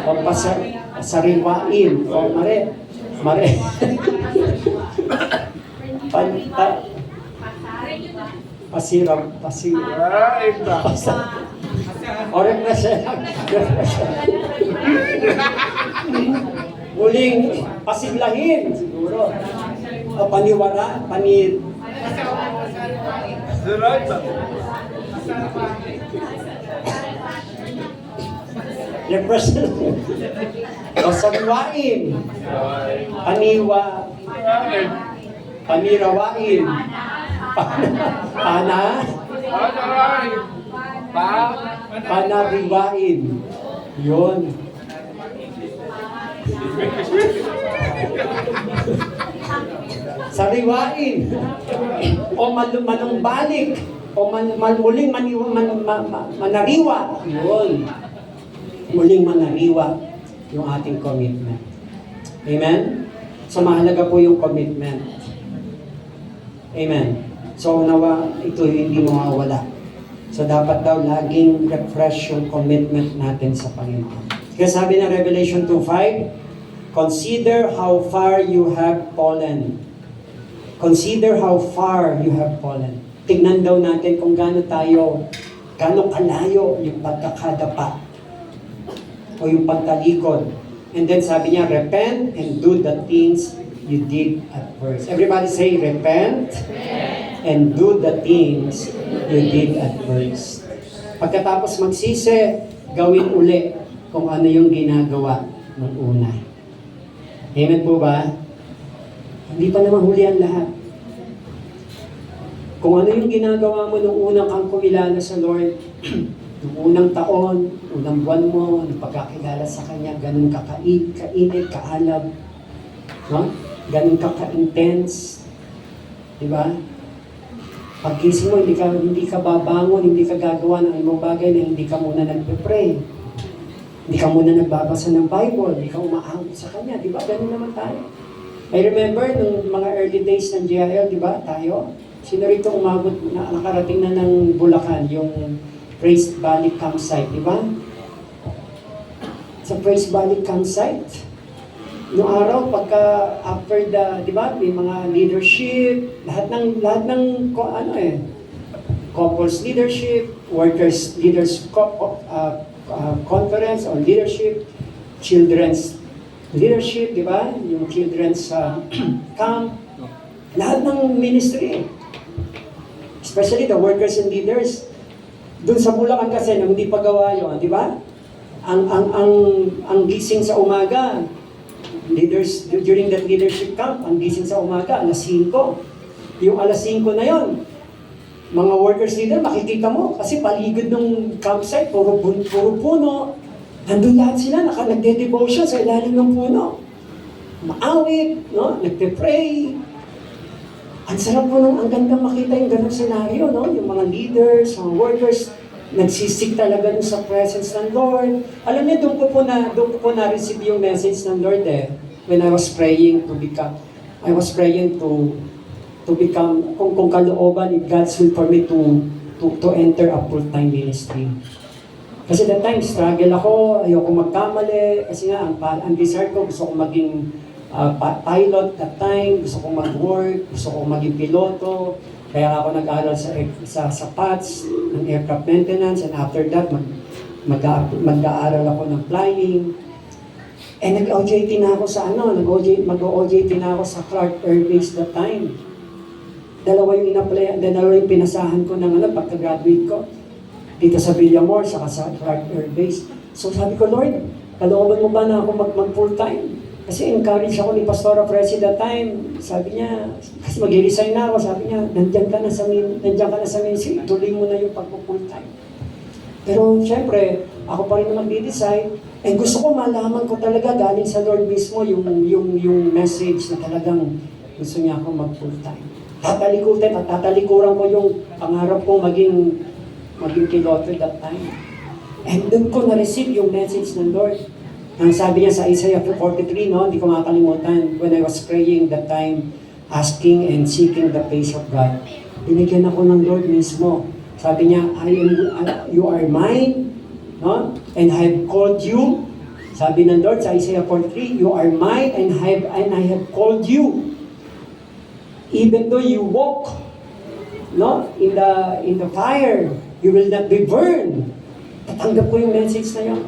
Speaker 2: O sariwain. O mare. O refresh. Muling pasiglahin siguro. O refresh. O sariwain. Panirawain. Panariwain. Yun. Sariwain. O manumbalik. O muling manariwa. Yun. Muling manariwa yung ating commitment. Amen? So mahalaga po yung commitment. Amen. So nawa ito hindi mawawala. So dapat daw laging refresh yung commitment natin sa Panginoon. Kaya sabi ng Revelation 2:5, consider how far you have fallen. Consider how far you have fallen. tignan daw natin kung gaano kalayo yung pagkakadapa o yung pagtalikod. And then sabi niya, repent and do the things you did at first. Everybody say, repent and do the things you did at first. Pagkatapos magsisi, gawin uli kung ano yung ginagawa ng una. Amen po ba? Hindi pa naman huli ang lahat. Kung ano yung ginagawa mo nung unang kang kumilala sa Lord, nung unang taon, unang buwan mo, nung pagkakilala sa Kanya, ganun kainit, kaalab, no? Ganun ka-intense, di ba? Paggising mo, hindi ka babangon, hindi ka gagawa ng ibang bagay na hindi ka muna nagpe-pray. Hindi ka muna nagbabasa ng Bible, hindi ka umaangkot sa Kanya, di ba? Ganun naman tayo. I remember nung mga early days ng GIL, di ba, tayo? Sino rito umabot, nakarating na ng Bulacan, yung Praise Valley Campsite, di ba? Sa Praise Valley Campsite, noong araw, pagka after the, di ba, may mga leadership, lahat ng couples leadership, workers leaders conference on leadership, children's leadership, di ba? Yung children's camp, lahat ng ministry, especially the workers and leaders. Doon sa Bulacan kasi, nang hindi pa gawa yun, di ba? Ang gising sa umaga, leaders, during that leadership camp, ang gising sa umaga, alas 5. Yung alas 5 na yon, mga workers leader, makikita mo, kasi paligid ng campsite, puro puno. Nandun lahat sila, nagde-devotion sa ilalim ng puno. Maawit, no? Nagpe-pray. Ang sarap po ang ganda makita yung ganung senaryo, no? Yung mga leaders, mga workers, nagsisik talaga dun sa presence ng Lord. Alam niyo, doon ko po na-receive yung message ng Lord when I was praying to become kung kalooban, if God's will for me to enter a full-time ministry. Kasi that time, struggle ako, ayoko magkamali, kasi nga, ang desire ko, gusto ko maging pilot that time, gusto kong mag-work, gusto kong maging piloto, kaya ako nag-aaral sa PATS, ng aircraft maintenance, and after that, mag-aaral ako ng flying. And nag-OJT na ako sa mag-OJT na ako sa Clark Air Base that time. Dalawa yung pinasahan ko ng pagka-graduate ko, dito sa Villamor, saka sa Clark Air Base. So sabi ko, Lord, kalooban mo ba na ako mag-full-time? Kasi encourage ako ni Pastora Presi that time. Sabi niya, kasi mag-resign na ako, sabi niya, nandiyan ka na sa ministry, tuloy mo na yung pag-full time. Pero syempre, ako pa rin na mag-decide, and gusto ko malaman ko talaga galing sa Lord mismo yung message na talagang gusto niya ako mag-full time. Tatalikuran ko yung pangarap kong maging piloto that time. And doon ko na-receive yung message ng Lord. Ang sabi niya sa Isaiah 43, no, hindi ko makakalimutan, when I was praying that time, asking and seeking the face of God, binigyan ako ng Lord mismo. Sabi niya, you are mine, no? And I have called you. Sabi ng Lord sa Isaiah 43, you are mine and I have called you. Even though you walk, no, in the fire, you will not be burned. Tatanggap ko yung message na yun.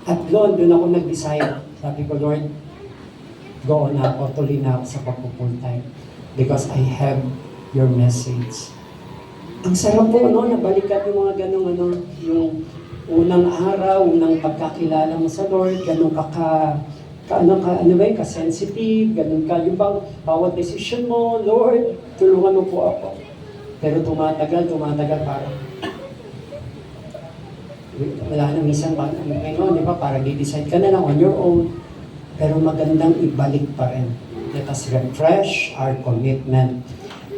Speaker 2: At doon ako nag-decide. Sabi ko, Lord, go on ako, tuloy na ako sa pag-full time. Because I have your message. Ang sarap po, no, nabalikat yung mga ganong, yung unang araw, unang pagkakilala mo sa Lord, ganong ka-sensitive, ganun ka, yung bang bawat decision mo, Lord, tulungan mo po ako. Pero tumatagal, parang wala na minsan di ba, para di-decide ka na lang on your own, pero magandang ibalik pa rin. Let us refresh our commitment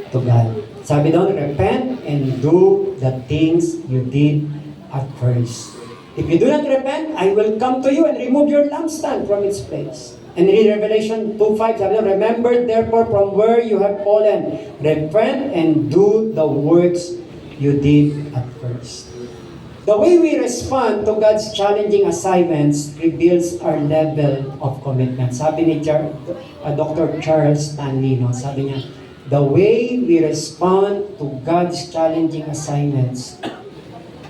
Speaker 2: to God. Sabi doon, repent and do the things you did at first. If you do not repent, I will come to you and remove your lampstand from its place. And in Revelation 2:5, sabi doon, remember therefore from where you have fallen, repent and do the works you did at first. The way we respond to God's challenging assignments reveals our level of commitment. Sabi ni Dr. Charles Stanley, no? Sabi niya, the way we respond to God's challenging assignments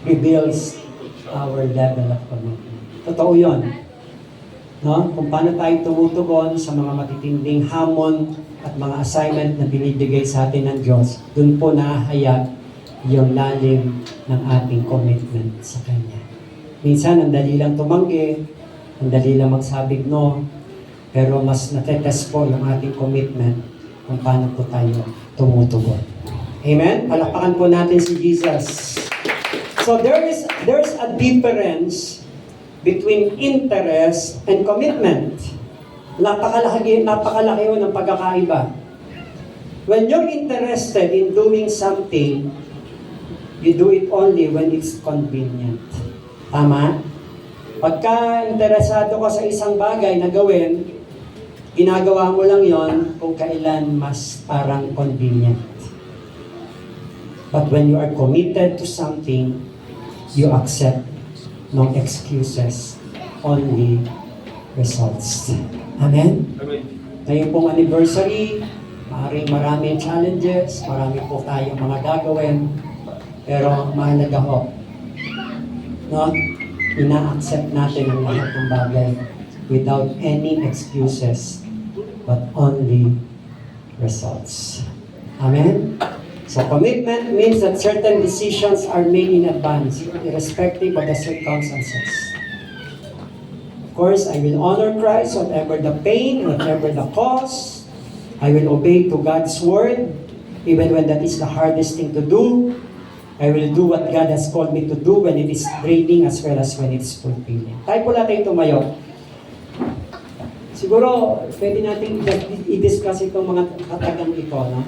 Speaker 2: reveals our level of commitment. Totoo yun. No? Kung paano tayo tumutugon sa mga matitinding hamon at mga assignment na binibigay sa atin ng Diyos, dun po nahahayag yung lalim ng ating commitment sa Kanya. Minsan, ang dali lang tumanggi, ang dali lang magsabing no, pero mas natetest po yung ating commitment kung paano po tayo tumutugon. Amen? Palakpakan po natin si Jesus. So there's a difference between interest and commitment. Napakalaki yun ng pagkakaiba. When you're interested in doing something, you do it only when it's convenient. Tama? Pagka interesado ka sa isang bagay na gawin, ginagawa mo lang yon kung kailan mas parang convenient. But when you are committed to something, you accept no excuses, only results. Amen? Ngayon pong anniversary, maraming challenges, marami po tayong mga gagawin, pero mahalaga ho, no? Ina-accept natin ang lahat ng bagay without any excuses, but only results. Amen? So commitment means that certain decisions are made in advance, irrespective of the circumstances. Of course, I will honor Christ, whatever the pain, whatever the cost. I will obey to God's word, even when that is the hardest thing to do. I will do what God has called me to do when it is draining as well as when it's fulfilling. Tayo po natin tumayo. Siguro, pwede natin i-discuss itong mga katagang ito, no?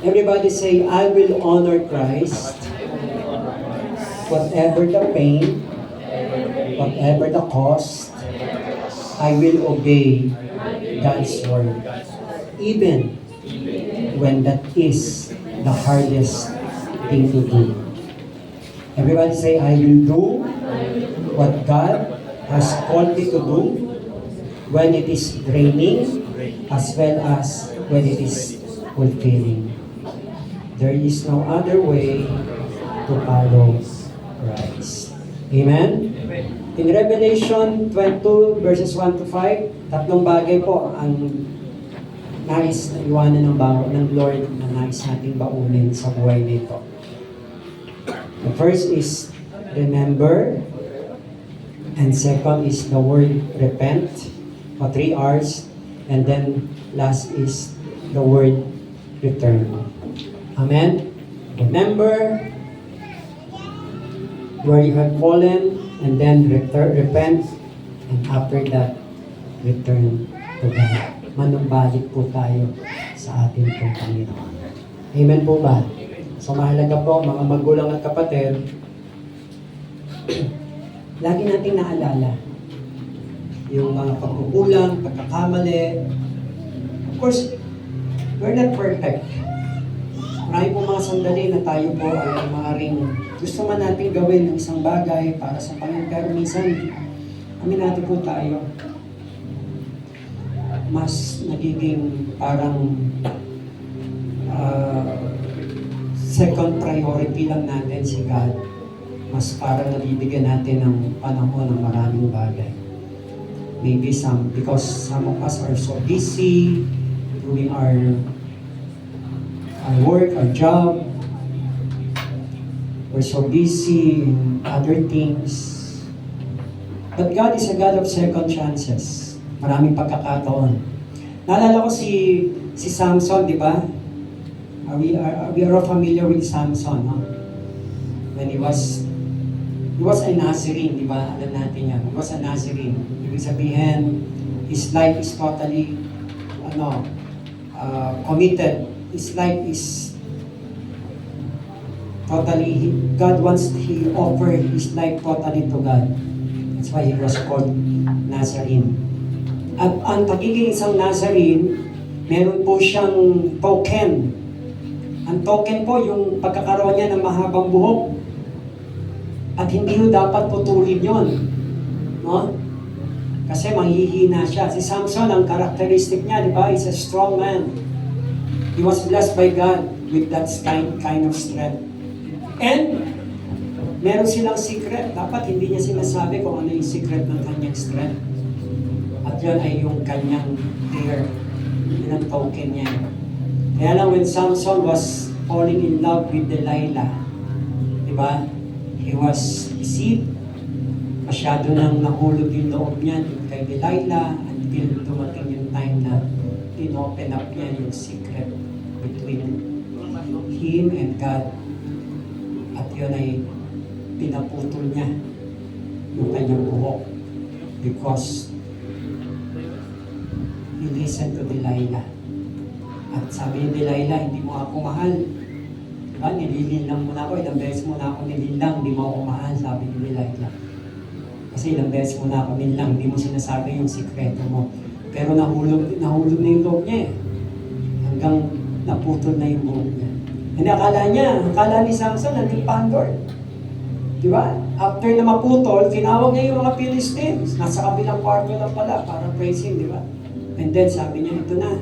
Speaker 2: Everybody say, I will honor Christ, whatever the pain, whatever the cost, I will obey God's word, even when that is the hardest thing to do. Everybody say, I will do what God has called me to do when it is draining as well as when it is fulfilling. There is no other way to follow Christ. Amen? In Revelation 22 verses 1 to 5, tatlong bagay po ang nais na iwanan ng Lord na nais nating baunin sa buhay nito. The first is remember, and second is the word repent, o 3 R's, and then last is the word return. Amen? Remember where you have fallen, and then repent, and after that, return to God. Manumbalik po tayo sa ating pong Panginoon. Amen po ba? So mahalaga po, mga magulang at kapatid, lagi nating naalala yung mga pagkukulang, pagkakamali. Of course, we're not perfect. Marami po mga sandali na tayo po ay maaaring gusto man natin gawin ng isang bagay para sa Panginoon. Pero minsan, aminado po tayo, mas nagiging parang second priority lang natin si God. Mas parang nabibigyan natin ng panahon ng maraming bagay. Maybe because some of us are so busy doing our work, our job. We're so busy in other things. But God is a God of second chances. Maraming pagkakataon. Naalala ko si Samson, di ba? We are familiar with Samson, no? When he was a Nazarene, di ba? Alam natin yan. He was a Nazarene. Ibig sabihin, his life is totally committed. His life is totally, God wants, he offered his life totally to God. That's why he was called Nazarene. At ang pagiging isang Nazarene, meron po siyang token. Ang token po, yung pagkakaroon niya ng mahabang buhok. At hindi mo dapat putulin yon, no? Kasi manghihina siya. Si Samson, ang karakteristik niya, di ba? He's a strong man. He was blessed by God with that kind of strength. And meron silang secret. Dapat hindi niya sinasabi kung ano yung secret ng kanyang strength. At yan ay yung kanyang hair. Yun ang token niya. Kaya lang when Samson was falling in love with Delilah, di ba? He was deceived. Masyado nang nahulog yung loob niya kay Delilah until dumating yung time na in-open up niya yung secret between him and God. At yun ay pinaputol niya yung kanyang buhok because he listened to Delilah. At sabi ni Delilah, hindi mo ako mahal. Diba? Nililang mo na ako, ilang beses mo na ako nililang, hindi mo ako mahal, sabi ni Delilah. Kasi ilang beses mo na ako nilang, hindi mo sinasabi yung sikreto mo. Pero nahulog na yung loob niya eh. Hanggang naputol na yung buhok niya. Hindi, akala ni Samson, nandun pa ang Lord. Diba? After na maputol, tinawag niya yung mga Philistines. Nasa kabilang kwarto lang pala para praise him, di ba? And then sabi niya, ito na.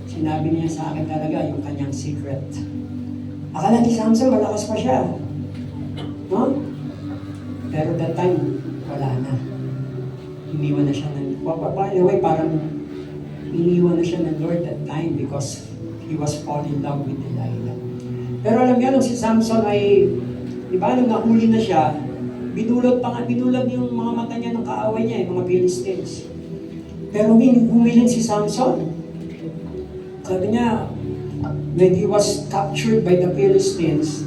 Speaker 2: Sinabi niya sa akin talaga yung kanyang secret. Akala ni Samson, malakas pa siya. No? Pero that time, wala na. Iniwan na siya ng... By the way, parang iniwan na siya ng Lord that time because he was falling in love with Delilah. Pero alam niyo, nung si Samson ay... Diba, nung nahuli na siya, binulag yung mga mata niya ng kaaway niya, yung mga Philistines. Pero humiling si Samson. Sabi niya, when he was captured by the Philistines,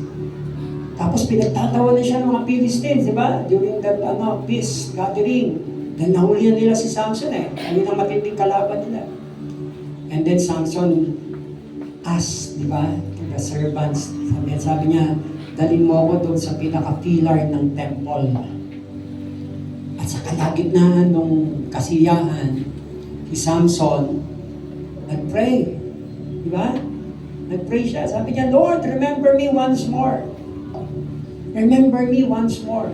Speaker 2: tapos pinagtatawa na siya ng mga Philistines, di ba? During that peace gathering. Dahil nahulihan nila si Samson eh. Ayun ang matinding kalaban nila. And then Samson asked, di ba, to the servants, sabi niya, dalhin mo ako doon sa pinaka-pillar ng temple. At sa kalagitnaan ng kasiyahan, si Samson nag-pray. Di ba? Nag-pray siya. Sabi niya, Lord, remember me once more. Remember me once more.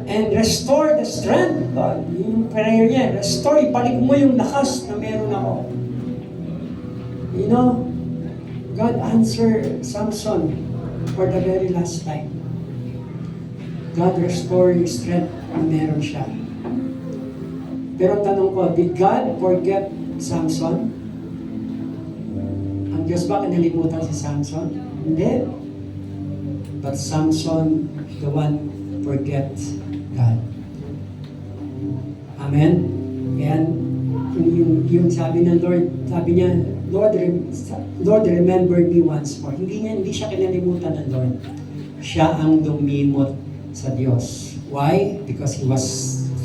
Speaker 2: And restore the strength, God. Yung prayer niya, restore, ibalik mo yung lakas na meron ako. You know, God answered Samson for the very last time. God restore yung strength na meron siya. Pero tanong ko, did God forget Samson? Ang Diyos ba kinalimutan si Samson? Hindi. But Samson, the one forget God. Amen? Kaya yung sabi ng Lord, sabi niya, Lord, remember me once more. Hindi siya kinalimutan ng Lord. Siya ang dumimot sa Diyos. Why? Because he was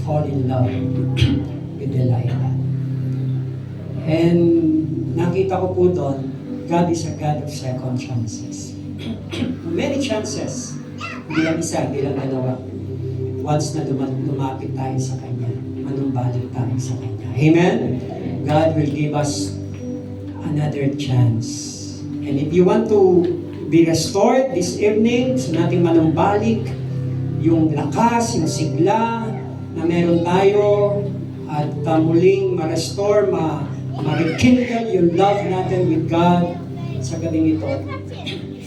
Speaker 2: fall in love with Delilah. And nakita ko po doon, God is a God of second chances. Many chances. Hindi lang isa, hindi lang dalawa. Once na lumapit tayo sa Kanya, manumbalik tayo sa Kanya. Amen? God will give us another chance. And if you want to be restored this evening, gusto nating manumbalik yung lakas, yung sigla na meron tayo at muling ma-restore, ma-rekindle yung love natin with God sa gabing ito.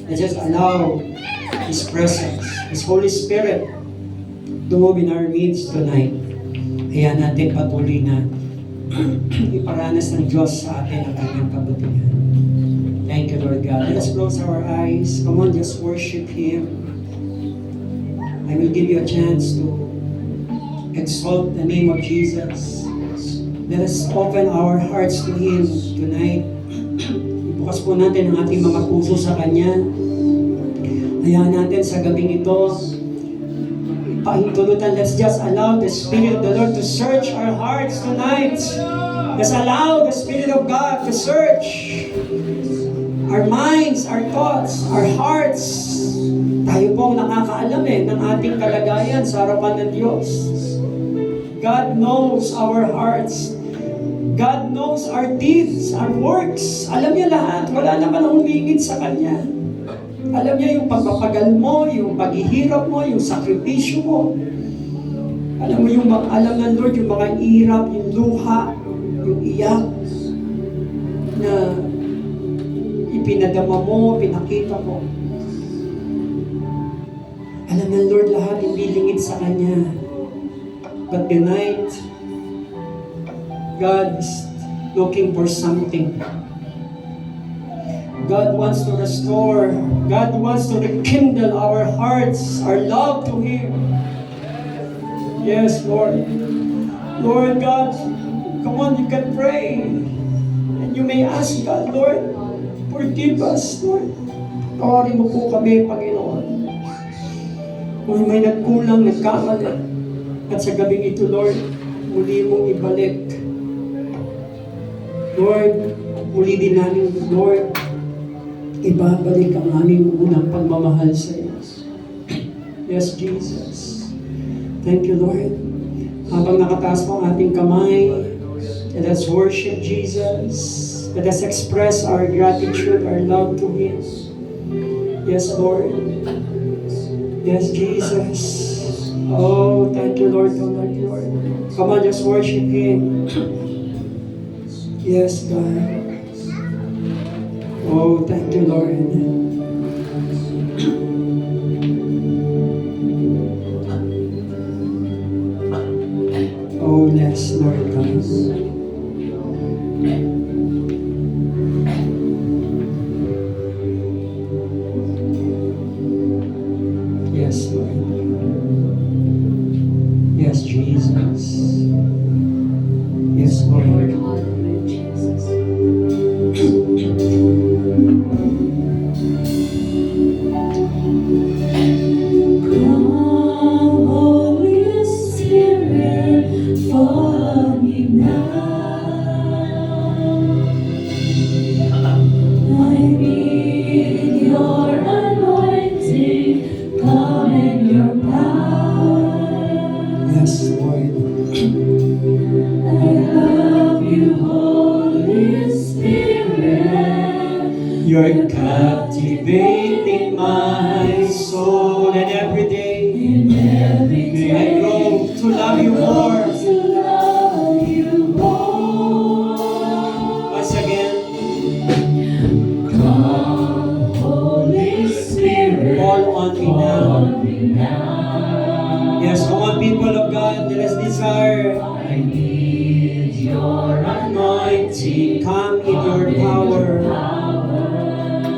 Speaker 2: Let's just allow His presence, His Holy Spirit to move in our midst tonight. Kaya natin patuloy na iparanas ng Diyos sa atin ang kanyang kabutihan. Thank you, Lord God. Let us close our eyes. Come on, just worship Him. I will give you a chance to exalt the name of Jesus. Let us open our hearts to Him tonight. Ibukas po natin ang ating mga puso sa Kanya. Hayaan natin sa gabing ito, pahintulutan, let's just allow the Spirit of the Lord to search our hearts tonight. Let's allow the Spirit of God to search our minds, our thoughts, our hearts. Tayo pong nakakaalam ng ating kalagayan sa harapan ng Diyos. God knows our hearts. God knows our deeds, our works. Alam niya lahat. Wala naman humingid sa Kanya. Alam niya yung pagpapagal mo, yung paghihirap mo, yung sakripisyo mo.
Speaker 3: Alam mo yung alam ng Lord, yung mga hirap, yung luha, yung iyak na ipinadama mo, pinakita mo. Alam ng Lord lahat, hindi lingid sa Kanya. But tonight, God is looking for something. God wants to restore. God wants to rekindle our hearts, our love to Him. Yes, Lord. Lord God, come on, you can pray. And you may ask God, Lord, forgive us, Lord. Tawarin mo po kami, Panginoon. Kung may nagkulang, nagkamali. At sa gabing ito, Lord, muli mong ibalik. Lord, muli din namin, Lord, ibabalik ang aming unang pagmamahal sa iyo. Yes, Jesus. Thank you, Lord. Habang nakataas po ang ating kamay, let us worship Jesus. Let us express our gratitude, our love to Him. Yes, Lord. Yes, Jesus. Oh, thank you, Lord. Thank you, Lord. Come on, just worship Him. Yes, God. Oh, thank you, Lord. Oh, yes, Lord God. Yes, Lord. Yes, Jesus. Yes, Lord. Yes, Lord. You're captivating my soul, and every day I grow to love you more. Once again, fall on me now. Yes, come on, people of God, let us desire. I need your anointing. Come in your power.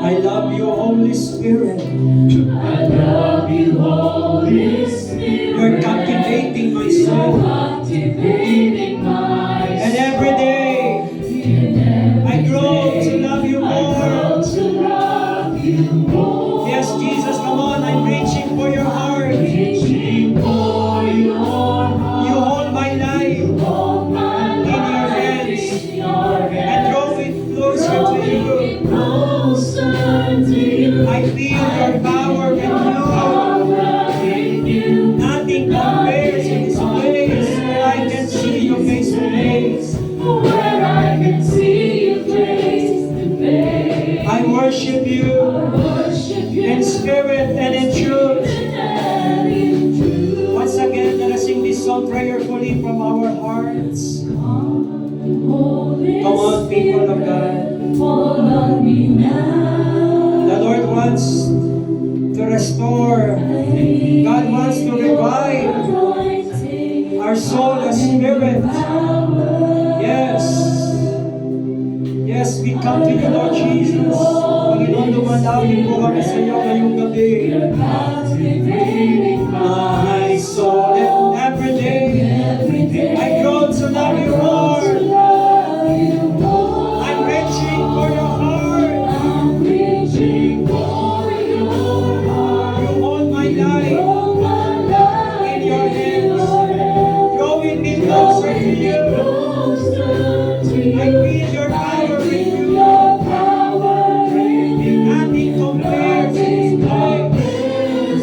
Speaker 3: I love you, Holy Spirit. I love you, Holy Spirit. You're captivating my soul. And every day, I grow to love you more. Yes, Jesus, come on, I'm reaching for your heart. You hold my life in your hands and draw it closer to you. I feel your power in you. Nothing compares in this place where I can see you face to face. I worship you in spirit and in truth. Once again, let us sing this song prayerfully from our hearts. Come on, people of God. The Lord wants to restore. God wants to revive our soul and spirit. Yes. Yes, we come to you, Lord Jesus. Panginoon, dumadawin po kami sa iyo ngayong gabi. My soul, and every day, I grow to love you more. I'm reaching for your heart. You hold my life in your hands, drawing me closer to you. I feel your power in you. Nothing compares to this place.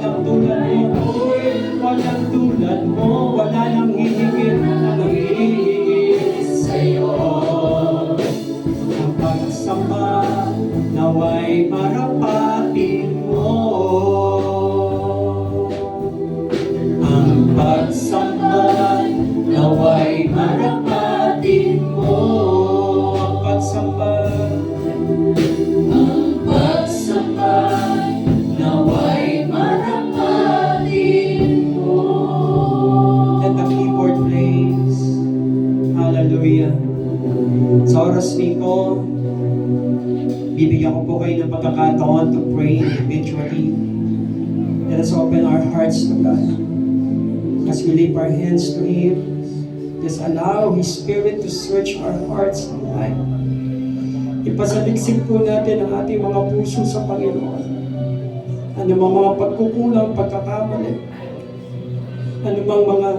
Speaker 3: walang tulad mo, Lord. Walang tulad mo, wala nang hihigit na nanghihigit sa'yo. Ang pagsamba naway marapatin mo. Ang pagsamba naway marapatin mo. Ang pagsamba naway marapatin mo. Let the keyboard plays. Hallelujah. Sa oras nito, bibigyan ko po kayo ng pagkakataon to pray individually. Let us open our hearts to God. As we lift our hands to Him, just allow His Spirit to search our hearts and life. Ipasaliksik po natin ang ating mga puso sa Panginoon. Ano mga pagkukulang, pagkakamali. Ano mga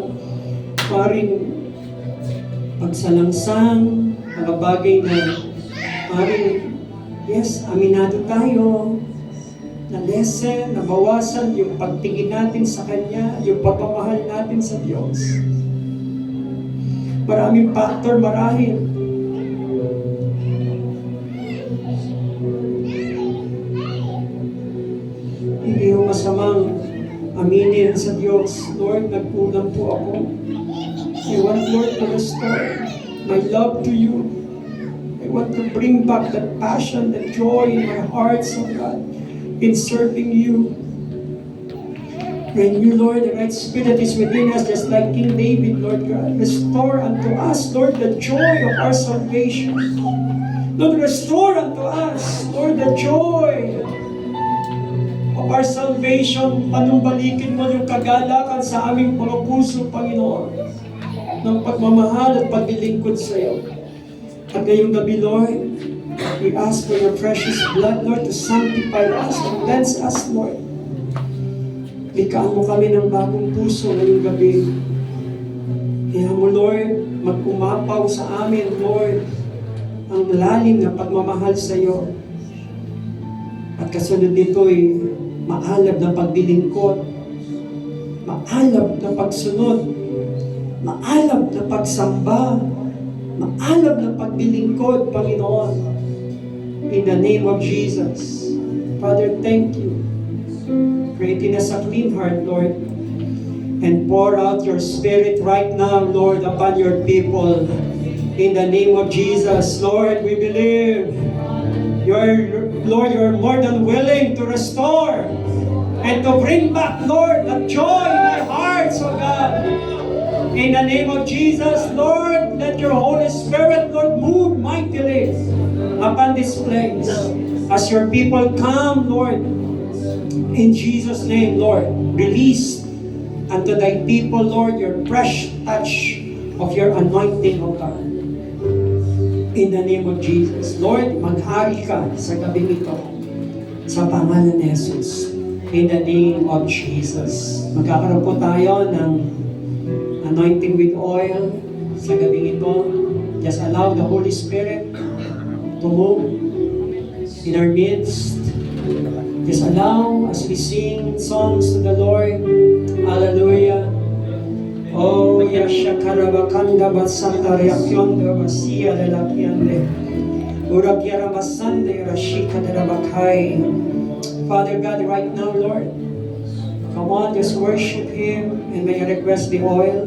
Speaker 3: paring pagsalangsang, mga bagay na paring, yes, aminado tayo, na lesson, nabawasan yung pagtingin natin sa Kanya, yung pagmamahal natin sa Diyos. Maraming factor, marahil. Hindi yung masamang aminin sa Diyos, Lord, nagkulang po ako. I want, Lord, to restore my love to you. I want to bring back that passion, that joy in my heart, so God, in serving you. Renew, Lord, the right spirit is within us, just like King David, Lord God. Restore unto us, Lord, the joy of our salvation. Lord, restore unto us, Lord, the joy of our salvation. Panumbalikin mo yung kagalakan sa aming mga puso, Panginoon, ng pagmamahal at paglilingkod sa iyo. At ngayong gabi, Lord, we ask for your precious blood, Lord, to sanctify us and cleanse us, Lord. Likaan mo kami ng bagong puso ngayong gabi. Kaya mo, Lord, mag-umapaw sa amin, Lord, ang lalim na pagmamahal sa iyo. At kasunod nito'y maalab na paglilingkod, maalab na pagsunod, maalab na pagsamba, maalab na paglilingkod, Panginoon. In the name of Jesus. Father, thank you. Create in us a clean heart, Lord. And pour out your Spirit right now, Lord, upon your people. In the name of Jesus, Lord, we believe Lord, you're more than willing to restore and to bring back, Lord, the joy in our hearts, oh God. In the name of Jesus, Lord, let your Holy Spirit, Lord, move mightily upon this place. As your people come, Lord, in Jesus' name, Lord, release unto thy people, Lord, your fresh touch of your anointing, O God. In the name of Jesus. Lord, maghari ka sa gabing ito sa pangalan ni Jesus. In the name of Jesus. Magkakaroon po tayo ng anointing with oil sa gabing ito. Just allow the Holy Spirit to move in our midst. Just allow as we sing songs to the Lord. Hallelujah. Oh, Yasha Karabakanda Basanta Reakyonda Basia de la Piande. Uragyara Basande Rashika de Rabakai. Father God, right now, Lord, come on, just worship Him and may I request the oil.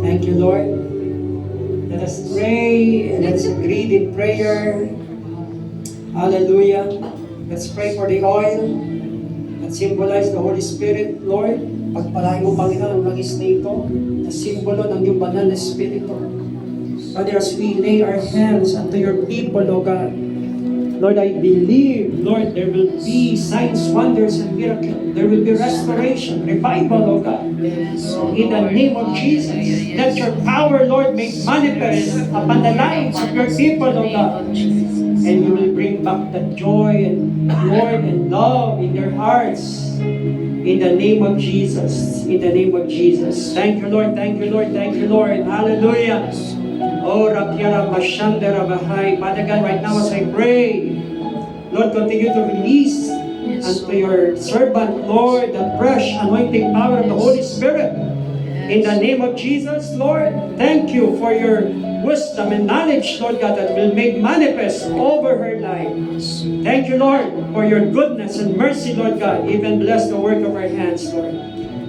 Speaker 3: Thank you, Lord. Let us pray and let us agree in prayer. Hallelujah. Let's pray for the oil that symbolize the Holy Spirit, Lord. Pagpalain mo, Panginoon, ang langis na ito, na simbolo ng iyong banal na Espiritu. Father, as we lay our hands unto your people, O God, Lord, I believe, Lord, there will be signs, wonders, and miracles. There will be restoration, revival, O God. In the name of Jesus, let your power, Lord, make manifest upon the lives of your people, O God. And you will bring back the joy and Lord and love in their hearts. In the name of Jesus. In the name of Jesus. Thank you, Lord. Thank you, Lord. Thank you, Lord. Hallelujah. Oh, Rakyara Mashandara Bahay. Father God, right now as I pray, Lord, continue to release unto your servant, Lord, the fresh anointing power of the Holy Spirit. In the name of Jesus, Lord, thank you for your wisdom and knowledge, Lord God, that will make manifest over her life. Thank you, Lord, for your goodness and mercy, Lord God. Even bless the work of our hands, Lord.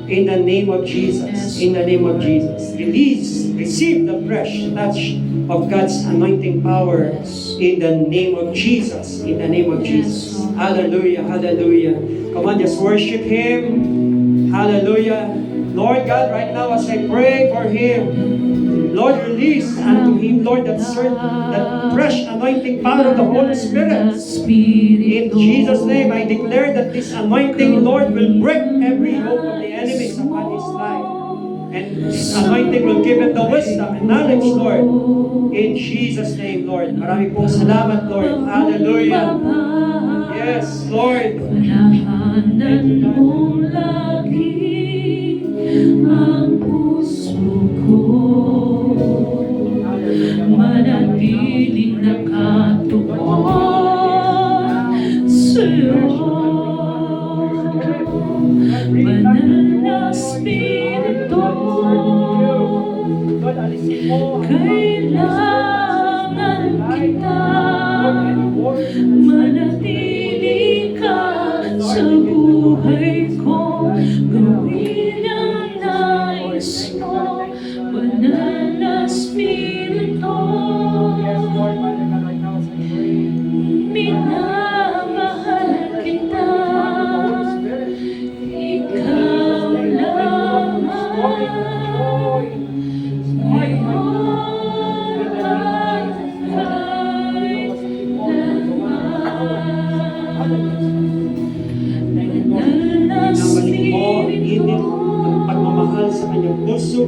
Speaker 3: In the name of Jesus. In the name of Jesus. Receive the fresh touch of God's anointing power. In the name of Jesus. In the name of Jesus. Hallelujah. Hallelujah. Come on, just worship Him. Hallelujah. Lord God, right now as I pray for him, Lord, release unto him, Lord, that fresh anointing power of the Holy Spirit. In Jesus' name, I declare that this anointing, Lord, will break every yoke of the enemies upon his life. And this anointing will give him the wisdom and knowledge, Lord. In Jesus' name, Lord. Marami pong salamat, Lord. Hallelujah. Yes, Lord.
Speaker 4: Panahanan mong lagi ang puso ko, manatiling nakatuon sa'yo. Banal na Espiritu, kailangan kita, manatili ka sa buhay ko, gawin ang nais mo, banal na Espiritu. Minamahal kita, ikaw lamang, ngayon at
Speaker 3: Nabalik mo ang init ng pagmamahal sa kanyang puso.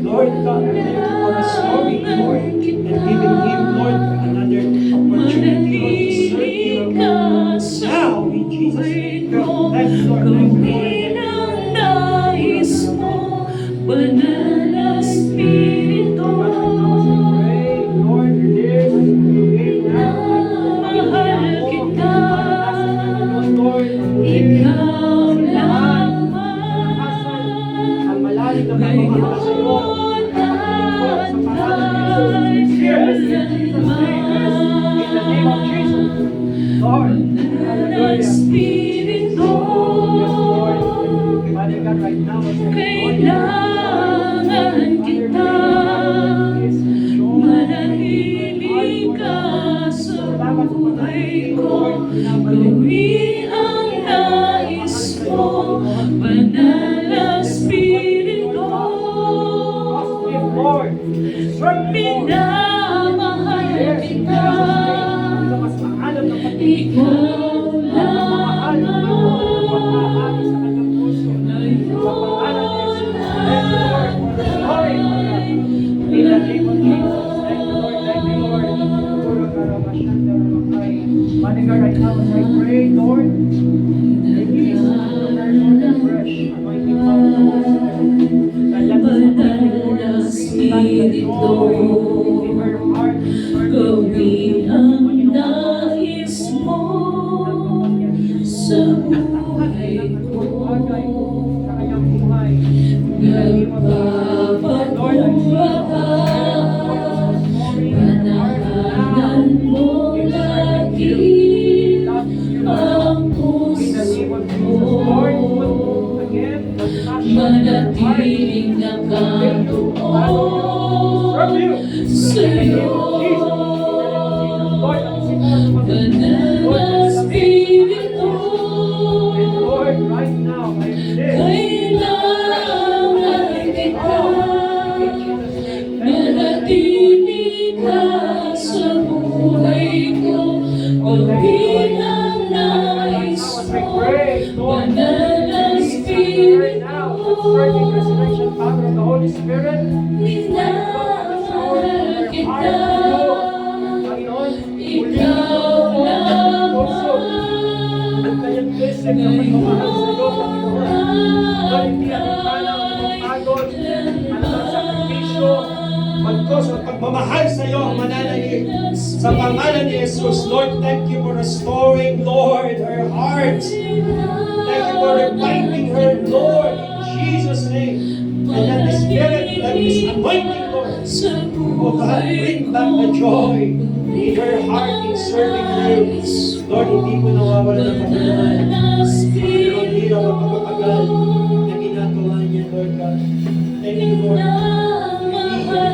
Speaker 3: Lord God, thank you for restoring, Lord, and giving him, Lord, another opportunity, Lord, to serve you. Now, in Jesus' name, thank you, Lord, thank you,
Speaker 4: gawin ang nais mo, banal na Espiritu.
Speaker 3: Lord, release,
Speaker 4: Minamahal kita,
Speaker 3: Lord,
Speaker 4: ikaw lamang,
Speaker 3: ang malalim na pagmamahal sa iyo.
Speaker 4: ngayon at kailanman.
Speaker 3: Lord,
Speaker 4: Na Espiritu,
Speaker 3: Father God, right now,
Speaker 4: kailangan kita, manatili ka sa buhay ko, gawin ang nais mo, banal na Espiritu.
Speaker 3: Lord,
Speaker 4: Minamahal kita,
Speaker 3: mas maalam na
Speaker 4: ikaw lamang,
Speaker 3: right now, as I pray, Lord, release the fresh anointing power of the Holy Spirit.
Speaker 4: banal na Espiritu,
Speaker 3: In her heart,
Speaker 4: gawin ang nais mo sa buhay ko.
Speaker 3: sa kanyang buhay.
Speaker 4: Nagpapatuwaan, panahanan mo lagi ang puso ko, manatiling nakatuon sa'yo. Banal na Espiritu,
Speaker 3: Lord, right now, I pray.
Speaker 4: kailangan kita, manatili ka sa buhay ko, gawin ang nais mo, banal na Espiritu.
Speaker 3: Power of the Holy Spirit.
Speaker 4: Minamahal kita, ikaw lamang,
Speaker 3: Magkot Diyos at pagmamahal sa iyo ang mananalig. Sa pangalan ni Jesus, Lord, thank you for restoring, Lord, her heart. Thank you for reviving her, Lord, in Jesus' name. And let the Spirit, let this anointing, Lord, oh God, bring back the joy in her heart in serving you. Lord, hindi po nawawala ng pagmamahal. Pero hindi na mapapagpagal na ginagawa niya, Lord God. Thank you, Lord.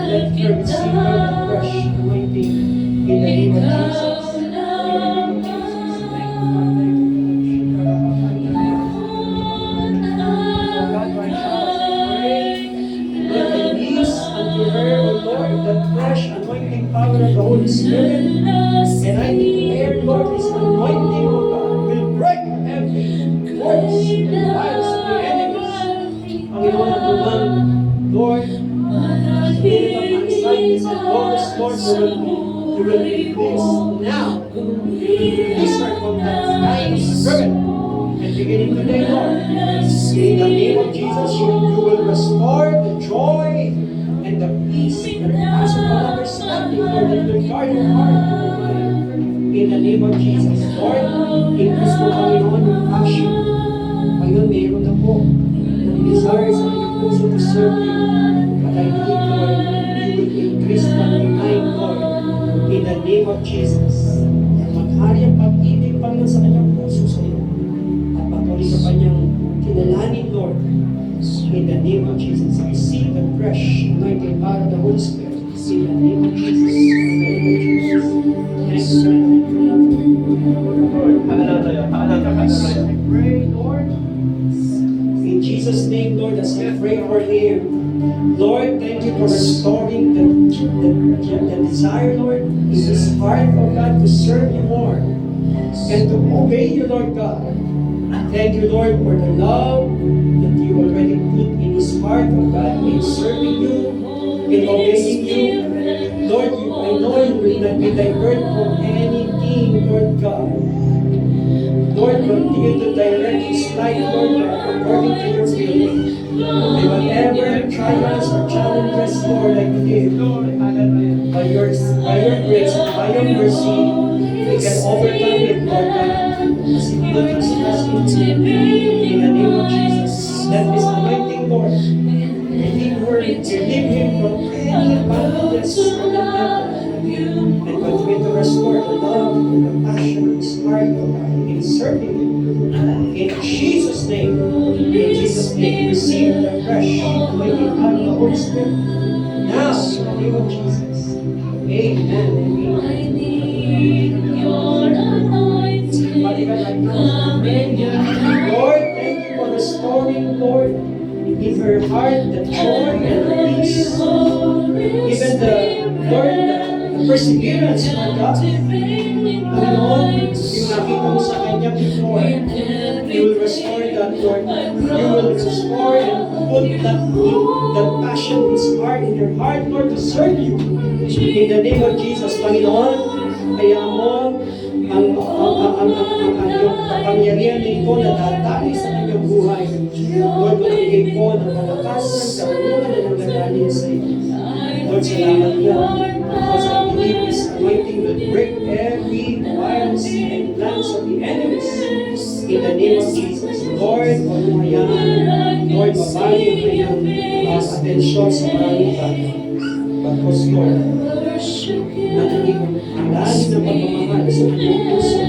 Speaker 3: Let her receive the fresh anointing in the name of Jesus. In the name of Jesus. Thank you, Lord. Thank you, Lord. Oh God, my child, I pray. Let release unto her, O Lord, the fresh anointing power of the Holy Spirit. And I declare, Lord, this anointing, O God, will break every force and wiles of the enemies. Panginoon, ang naman, Lord, spirit of anxieties and worries, Lord, you will release now. Release her from that kind of spirit. And beginning today, Lord, in the name of Jesus, you will restore the joy and the peace that passes all understanding, Lord, that will guard your heart and your mind. In the name of Jesus, Lord, increase mo, Panginoon, yung passion. Panginoon, mayroon na po ng desire sa inyong puso to serve you. But I believe, Lord, you will increase that mind, Lord, in the name of Jesus. Maghari ang pag-ibig, Panginoon, sa kanyang puso sa iyo. At patuloy sa kanyang kinalanin, Lord. In the name of Jesus, receive the fresh anointing power of the Holy Spirit. In the name of Jesus. In the name of Jesus. Thank you. I pray, Lord. In Jesus' name, Lord, as I pray for him. Lord, thank you for restoring the desire, Lord, in his heart, oh God, to serve you more and to obey you, Lord God. Thank you, Lord, for the love that you already put in his heart, oh God, in serving you, in obeying you. Lord, I know you will not be diverted from anything, Lord God. Lord, continue to direct his life, Lord God, according to your will. And whatever trials or challenges, Lord, I believe, by your grace and by your mercy, we can overcome it, Lord God. As he put his trust in you, in the name of Jesus. Let this anointing, Lord, relieve him from any bondages or the devil, and continue to restore the love and the passion of his heart, Lord God, in serving you. In Jesus' name, receive the fresh anointing power of the Holy Spirit. Now, in the name of Jesus. Amen. Lord, thank you for restoring, Lord, in her heart the joy and the peace, even the perseverance, my God. Panginoon, yung nakita mo sa kanya before, you will restore that, Lord. You will restore and put that passion in his heart, in your heart, Lord, to serve you. In the name of Jesus, Panginoon, kaya mo ang kapangyarihan na ito na tatali sa kanyang buhay. Lord, magbigay po ng kalakasan, karunungan na nanggagaling sa iyo. Lord, salamat po. Because I believe this anointing will break every wiles and plans of the enemies. In the name of Jesus. Lord, pagmamayan. Lord, mabali ang kanyang atensyon sa maraming bagay. Because, Lord, nagiging ang lalim ng pagmamahal sa kanyang puso.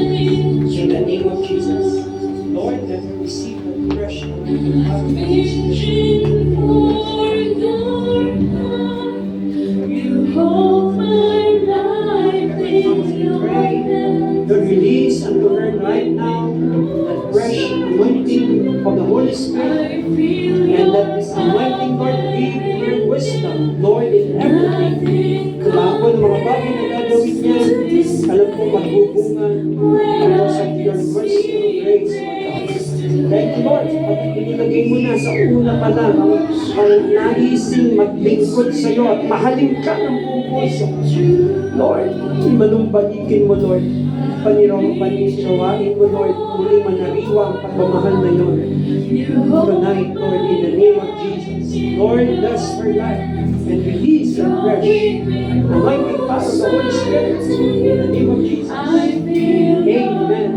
Speaker 3: In the name of Jesus. Lord, let her receive the fresh anointing power of the Holy Spirit. Lord, release unto her right now that fresh anointing of the Holy Spirit, and that this anointing, Lord, give her wisdom, Lord, in everything. Kung ng mga bagay na gagawin niya, alam ko magbubungan because of your mercy and grace, Lord God. Thank you, Lord, pag inilagay mo na sa una pa lang ang naising maglingkod sa iyo at mahalin ka ng buong puso. Lord, imanumbalikin mo, Lord. Panirawain mo, Lord, muling manariwa ang pagmamahal na yun. Tonight, Lord, in the name of Jesus. Lord, bless her life and release and fresh anointing power of the Holy Spirit in the name of Jesus. Amen.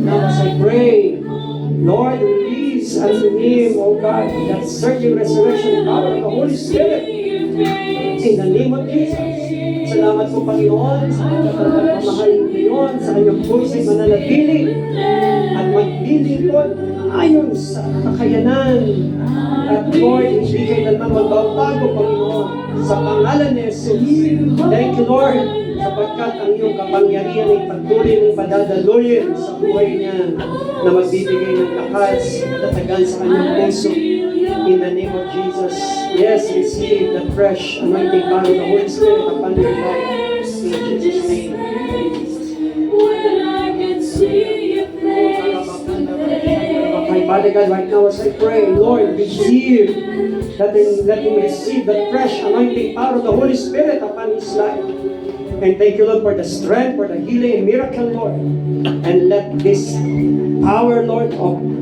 Speaker 3: Now as I pray, Lord, release unto him, O God, that certain resurrection power of the Holy Spirit in the name of Jesus. Salamat po, Panginoon, sa pagmamahal ngayon, sa kanyang pusa'y mananatili at maglilingkod ayon sa kakayanan. At Lord, hindi kayo naman magbabago, Panginoon, sa pangalan ni Jesus. Thank you, Lord, sapagkat ang iyong kapangyarihan ay patuloy mong padadaluyin sa buhay niya na magbibigay ng lakas at tatagan sa kanyang puso. In the name of Jesus, yes, receive the fresh anointing power of the Holy Spirit upon your life. In Jesus' name. Okay, Father God, right now as I pray, Lord, receive, let him receive the fresh anointing power of the Holy Spirit upon his life. And thank you, Lord, for the strength, for the healing and miracle, Lord. And let this power, Lord,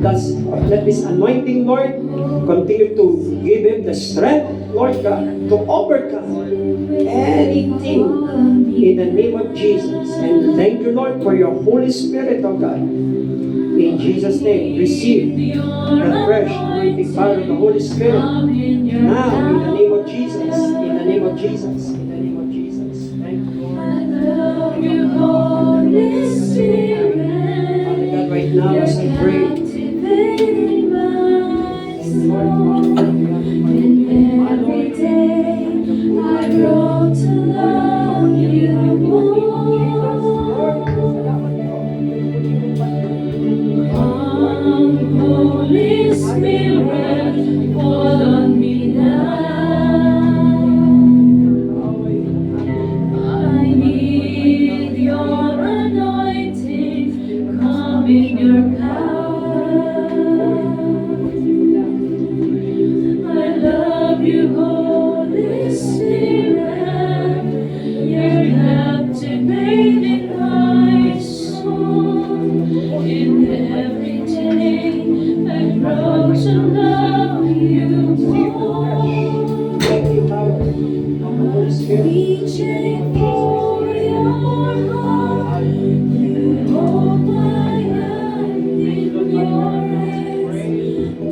Speaker 3: let this anointing, Lord, continue to give him the strength, Lord God, to overcome anything in the name of Jesus. And thank you, Lord, for your Holy Spirit, oh God. In Jesus' name, receive the fresh anointing power of the Holy Spirit. Now, in the name of Jesus, in the name of Jesus, in the name of Jesus. Thank you, Lord. Father God, right now as I pray,
Speaker 4: Holy Spirit, fall on me now. I need your anointing, come in your power. I love you, Holy Spirit, you're captivating my soul. In every day I grow to love you more. Reaching for your heart, you hold my hand in your hands,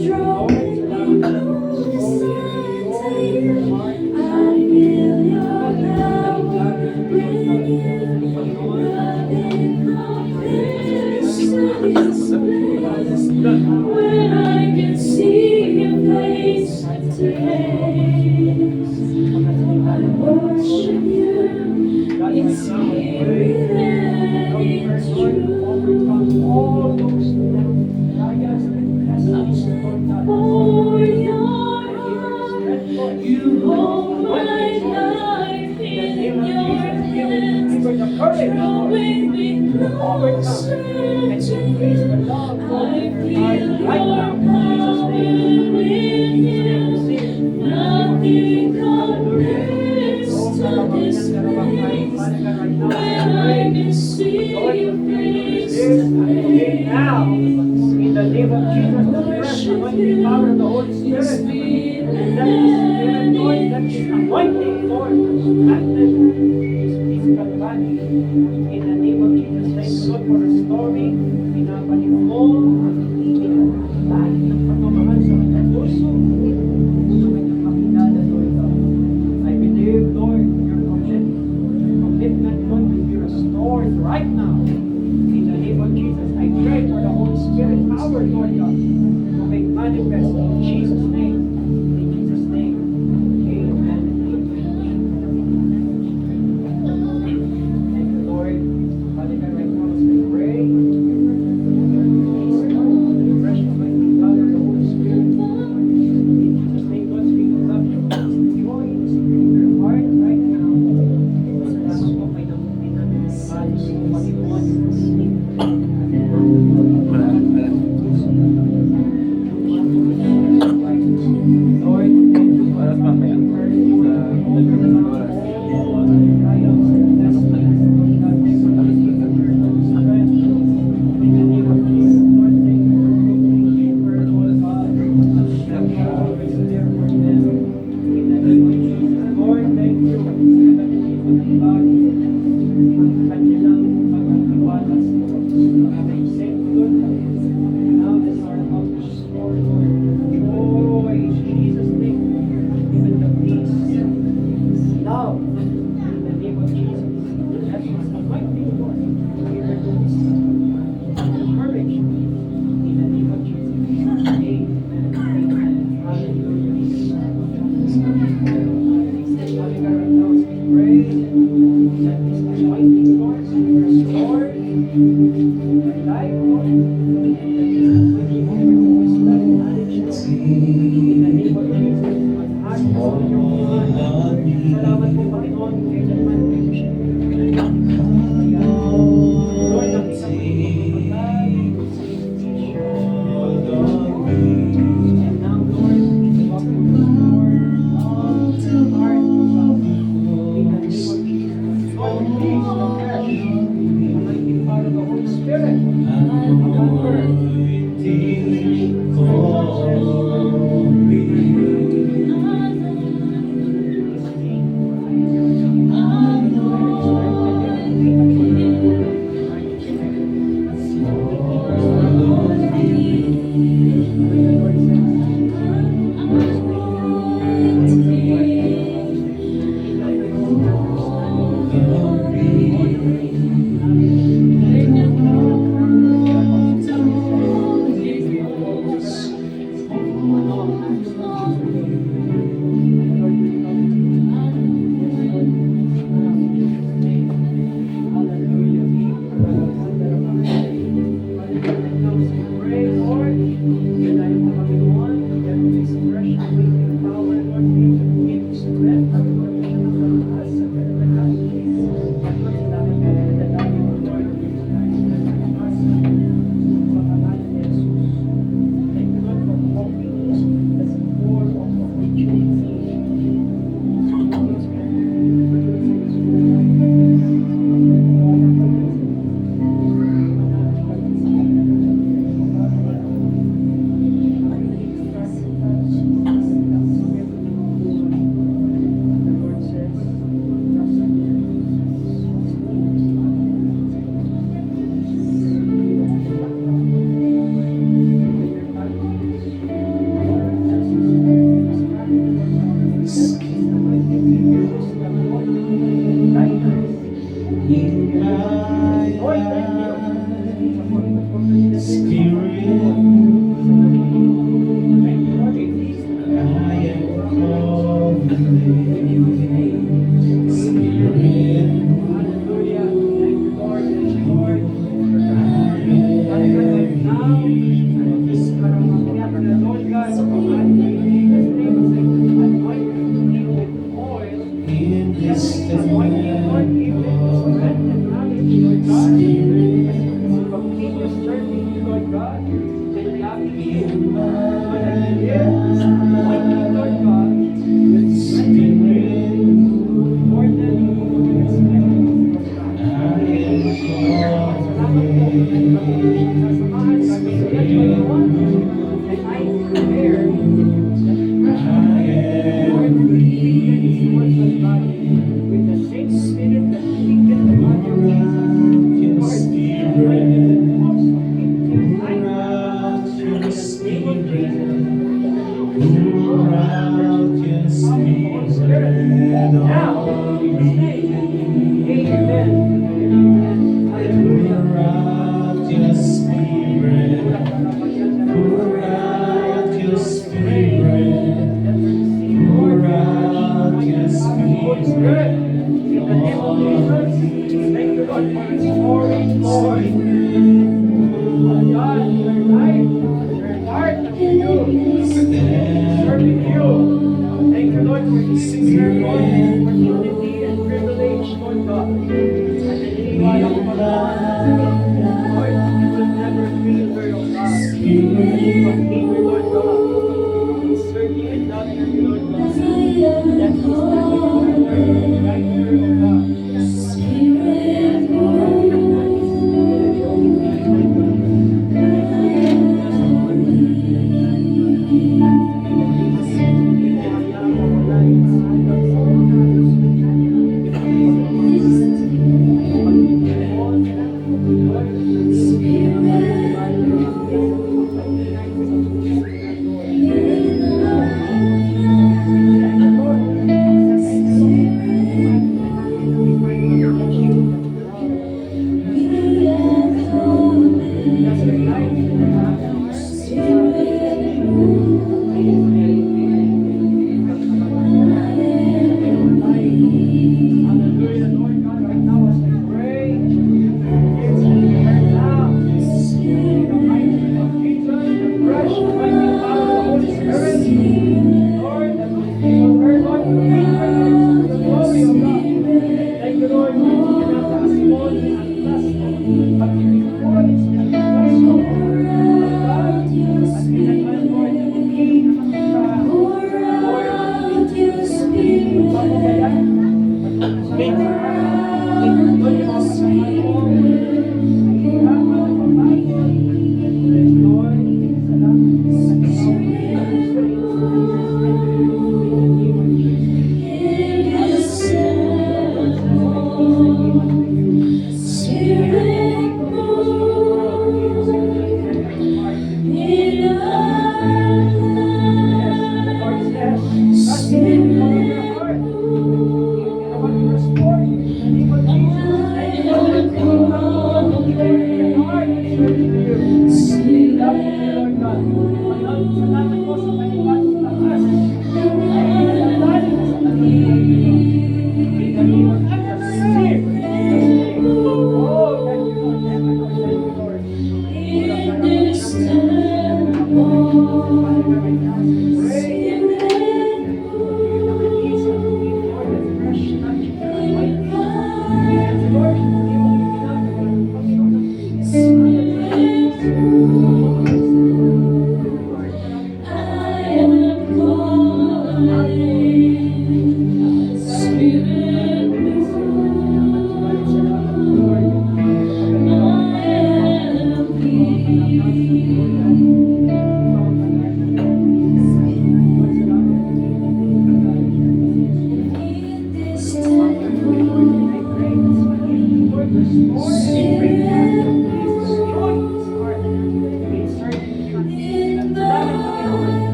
Speaker 4: drawing me closer to you. I feel your power bring you running from this to this place, where I can see your face today. I worship you in spirit and in truth. For your heart, you hold my life in your hands, drawing me closer to you. I feel your power within you. Nothing compares to this place, where I can see your face to face.
Speaker 3: now, in the name of Jesus, the fresh anointing power of the Holy Spirit. And let this Spirit, Lord, let this anointing, Lord, strengthen his physical body. In the name of Jesus, thank you, Lord, for restoring, pinabalik mo, lahat ng pagmamahal sa kanyang puso, sa kanyang kakinada, Lord God. I believe, Lord, your commitment, Lord, will be restored right now. In the name of Jesus, I pray for the Holy Spirit power, Lord God, to make manifest in Jesus' name. In Jesus' name. Amen. Thank you, Lord. Father God, right now as we pray,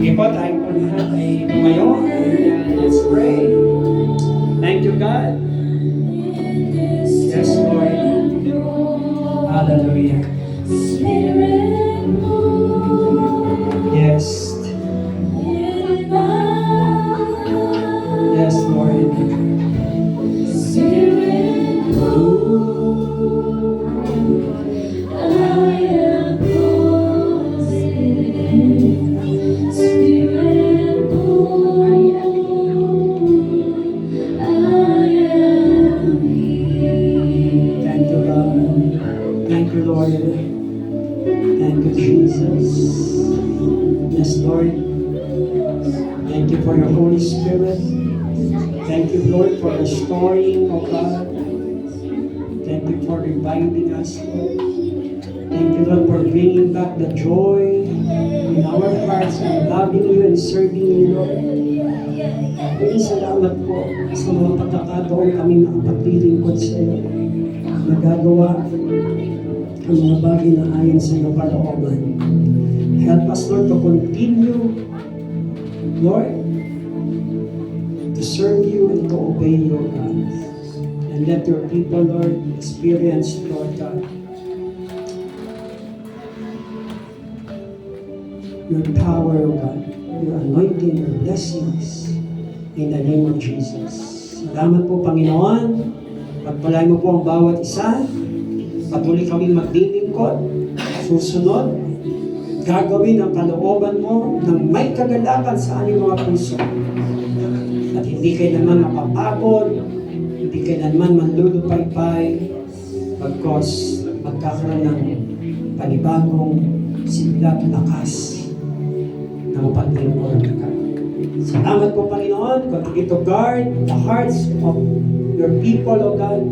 Speaker 3: Sige po, tayo po lahat ay tumayo. Let's pray. Thank you, God. Yes, Lord. Hallelujah.
Speaker 4: Spirit move
Speaker 3: Yes.
Speaker 4: in my
Speaker 3: Yes, Lord.
Speaker 4: Spirit move, I am calling. Spirit move, I am here.
Speaker 3: Thank you, God. Thank you, Lord. Thank you, Jesus. Yes, Lord. Thank you for your Holy Spirit. Thank you, Lord, for restoring, oh God. Thank you for reviving us, Lord. Thank you, Lord, for bringing back the joy in our hearts and loving you and serving you, Lord. Pwede salamat po sa mga pagkakataon kami nakapaglilingkod sa iyo. Nagagawa ang mga bagay na ayon sa iyo kalooban. Help us, Lord, to continue, Lord, to serve you and to obey your God. And let your people, Lord, experience, Lord God, your power, O God, your anointing, your blessings, in the name of Jesus. Salamat po, Panginoon. Pagpalain mo po ang bawat isa. Patuloy kami maglilingkod, susunod, gagawin ang kalooban mo ng may kagalakan sa aming mga puso. At hindi kailanman mapapagod, hindi kailanman manlulupaypay, pagkos magkakaroon ng panibagong sigla at lakas na mapaglingkod ka. Salamat po, Panginoon. Continue to guard the hearts of your people, O God.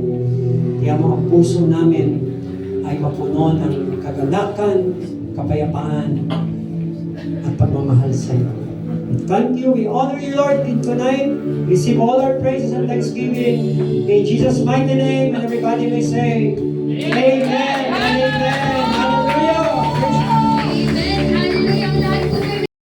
Speaker 3: Kaya mga puso namin ay mapuno ng kagalakan, kapayapaan, at pagmamahal sa iyo. We thank you. We honor you, Lord, tonight. Receive all our praises and thanksgiving. In Jesus' mighty name, and everybody may say, Amen and Amen.